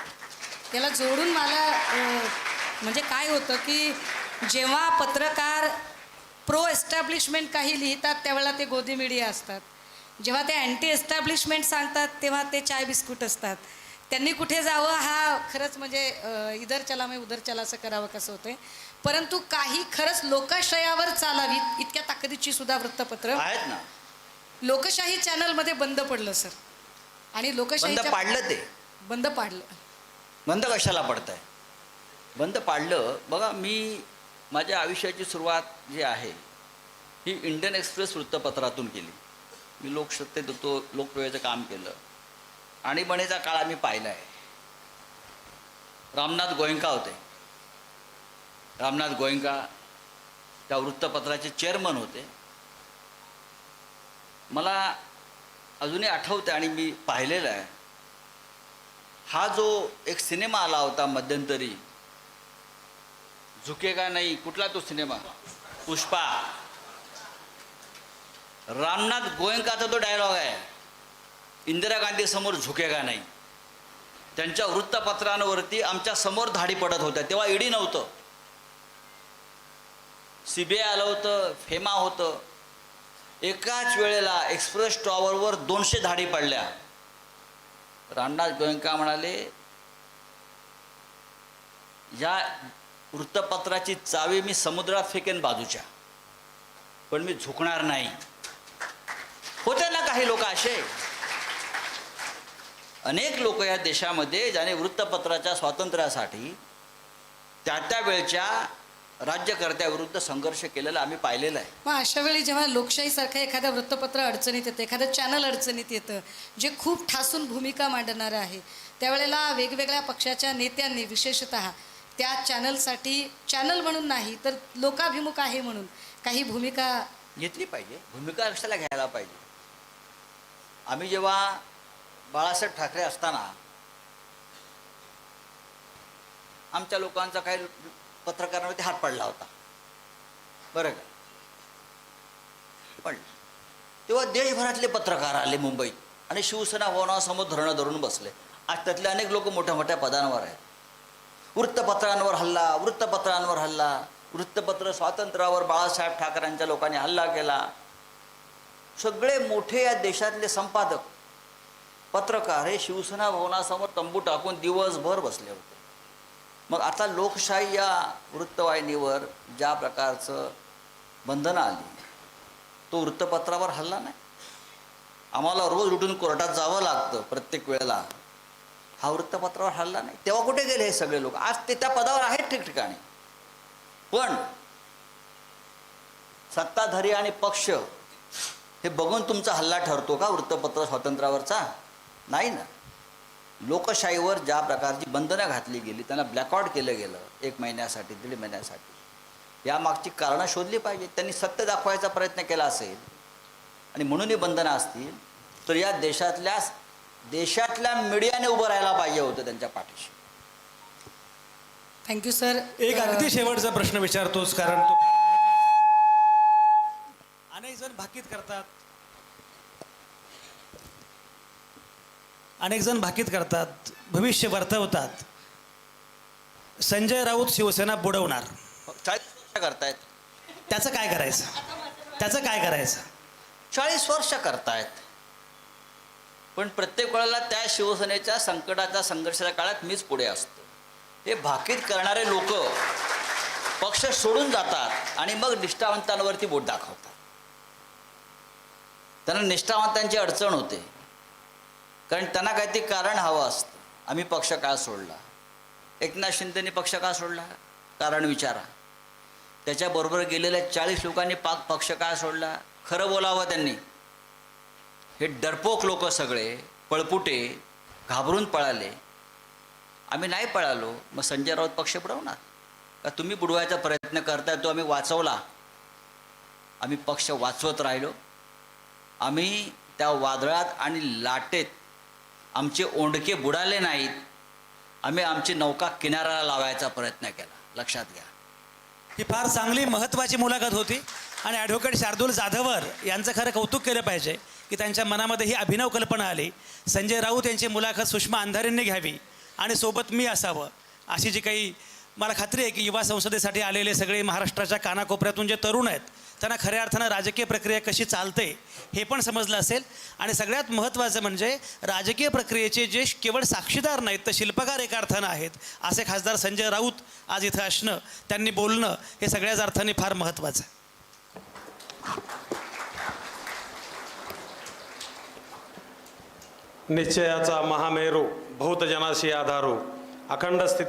त्याला जोडून मला म्हणजे काय होतं की जेव्हा पत्रकार प्रो एस्टॅब्लिशमेंट काही लिहितात त्यावेळेला ते गोदी मीडिया असतात. जेव्हा ते अँटी एस्टॅब्लिशमेंट सांगतात तेव्हा ते चाय बिस्कुट असतात. त्यांनी कुठे जावं हा खरंच म्हणजे इधर चला मैं उधर चला असं करावं कसं होतंय. परंतु काही खरंच लोकाश्रयावर चालावीत इतक्या ताकदीची सुद्धा वृत्तपत्र आहेत ना. लोकशाही चॅनलमध्ये बंद पडलं सर. आणि लोकशाही बंद पाडलं, ते बंद पाडलं. बंद कशाला पडतंय? बंद पाडलं. बघा, मी माझ्या आयुष्याची सुरुवात जी आहे ही इंडियन एक्सप्रेस वृत्तपत्रातून केली. मी लोकसत्तेत होतो, लोकप्रियतेचं काम केलं. आणीबाणीचा काळ आम्ही पाहिला आहे. रामनाथ गोयंका होते. रामनाथ गोयंका त्या वृत्तपत्राचे चेअरमन होते. मला अजूनही आठवतं आणि मी पाहिलेला आहे. हा जो एक सिनेमा आला होता मध्यंतरी, झुकेगा नाही, कुठला तो सिनेमा, पुष्पा. रामनाथ गोयंकाचा तो डायलॉग आहे, इंदिरा गांधी समोर झुकेगा नाही. त्यांच्या वृत्तपत्रांवरती आमच्या समोर धाडी पडत होत्या. तेव्हा ईडी नव्हतं, CBI आलं होतं, फेमा होतं. एकाच वेळेला एक्सप्रेस टॉवरवर 200 धाडी पडल्या. रामनाथ गोयंका म्हणाले, या वृत्तपत्राची चावी मी समुद्रात फेकेन बाजूच्या, पण मी झुकणार नाही. होते ना काही लोक असे, अनेक लोक या देशामध्ये ज्याने वृत्तपत्राच्या स्वातंत्र्यासाठी त्या वेळच्या राज्यकर्त्याविरुद्ध संघर्ष केलेला आम्ही पाहिलेला आहे. मग अशा वेळी जेव्हा लोकशाहीसारखं एखादं वृत्तपत्र अडचणीत येतं, एखादं चॅनल अडचणीत येतं, जे खूप ठासून भूमिका मांडणारं आहे, त्यावेळेला वेगवेगळ्या पक्षाच्या नेत्यांनी विशेषतः त्या चॅनलसाठी, चॅनल म्हणून नाही तर लोकाभिमुख आहे म्हणून काही भूमिका घेतली पाहिजे. भूमिका कशाला घ्यायला पाहिजे? आम्ही जेव्हा बाळासाहेब ठाकरे असताना आमच्या लोकांचा काही पत्रकारांवरती हात पडला होता, बरं का? पण तेव्हा देशभरातले पत्रकार आले मुंबईत आणि शिवसेना भवनासमोर धरणं धरून बसले. आज त्यातले अनेक लोक मोठ्या मोठ्या पदांवर आहेत. वृत्तपत्रांवर हल्ला, वृत्तपत्रांवर हल्ला, वृत्तपत्र स्वातंत्र्यावर बाळासाहेब ठाकरेंच्या लोकांनी हल्ला केला. सगळे मोठे या देशातले संपादक, पत्रकार हे शिवसेना भवनासमोर तंबू टाकून दिवसभर बसले होते. मग आता लोकशाही या वृत्तवाहिनीवर ज्या प्रकारचं बंधनं आली, तो वृत्तपत्रावर हल्ला नाही. आम्हाला रोज उठून कोर्टात जावं लागतं प्रत्येक वेळेला, हा वृत्तपत्रावर हल्ला नाही. तेव्हा कुठे गेले हे सगळे लोक? आज ते त्या पदावर आहेत ठिकठिकाणी. पण सत्ताधारी आणि पक्ष हे बघून तुमचा हल्ला ठरतो का वृत्तपत्र स्वातंत्र्यावरचा? नाही ना. लोकशाहीवर ज्या प्रकारची बंधनं घातली गेली, त्यांना ब्लॅकआउट केलं गेलं 1 महिन्यासाठी, 1.5 महिन्यासाठी, यामागची कारणं शोधली पाहिजे. त्यांनी सत्य दाखवायचा प्रयत्न केला असेल आणि म्हणूनही बंधनं असतील, तर या देशातल्या मीडियाने उभं राहायला पाहिजे होतं त्यांच्या पाठीशी. Thank you sir. एक अगदी शेवटचा प्रश्न विचारतोस, कारण तो अनेक जण भाकीत करतात, भविष्य वर्तवतात. संजय राऊत शिवसेना बुडवणार, 40 वर्ष करतायत. त्याचं काय करायचं? 40 वर्ष करतायत. पण प्रत्येक वेळेला त्या शिवसेनेच्या संकटाच्या संघर्षाच्या काळात मीच पुढे असतो. हे भाकीत करणारे लोक पक्ष सोडून जातात आणि मग निष्ठावंतांवरती बोट दाखवतात. त्यांना निष्ठावंतांची अडचण होते, कारण त्यांना काहीतरी कारण हवं असतं. आम्ही पक्ष का सोडला? एकनाथ शिंदेनी पक्ष का सोडला? कारण विचारा. त्याच्याबरोबर गेलेल्या 40 लोकांनी पक्ष का सोडला? खरं बोलावं त्यांनी. हे डरपोक लोक सगळे पळपुटे घाबरून पळाले. आम्ही नाही पळालो, मग संजय राऊत पक्ष बुडवणार का? तुम्ही बुडवायचा प्रयत्न करताय, तो आम्ही वाचवला. आम्ही पक्ष वाचवत राहिलो. आम्ही त्या वादळात आणि लाटेत आमचे ओंडके बुडाले नाहीत. आम्ही आमची नौका किनाऱ्याला लावायचा प्रयत्न केला. लक्षात घ्या. ही फार चांगली महत्त्वाची मुलाखत होती आणि ॲडव्होकेट शार्दूल जाधवर यांचं खरं कौतुक केलं पाहिजे की त्यांच्या मनामध्ये ही अभिनव कल्पना आली. संजय राऊत यांची मुलाखत सुषमा अंधारेंनी घ्यावी आणि सोबत मी असावं, अशी जी काही मला खात्री आहे की युवा संसदेसाठी आलेले सगळे महाराष्ट्राच्या कानाकोपऱ्यातून जे तरुण आहेत, त्यांना खऱ्या अर्थानं राजकीय प्रक्रिया कशी चालते हे पण समजलं असेल. आणि सगळ्यात महत्त्वाचं म्हणजे राजकीय प्रक्रियेचे जे केवळ साक्षीदार नाहीत तर शिल्पकार एका अर्थानं आहेत, असे खासदार संजय राऊत आज इथं असणं, त्यांनी बोलणं, हे सगळ्याच अर्थाने फार महत्त्वाचं आहे. निश्चयाचा महामेरू, भूतजनाशी आधारू, अखंड स्थिती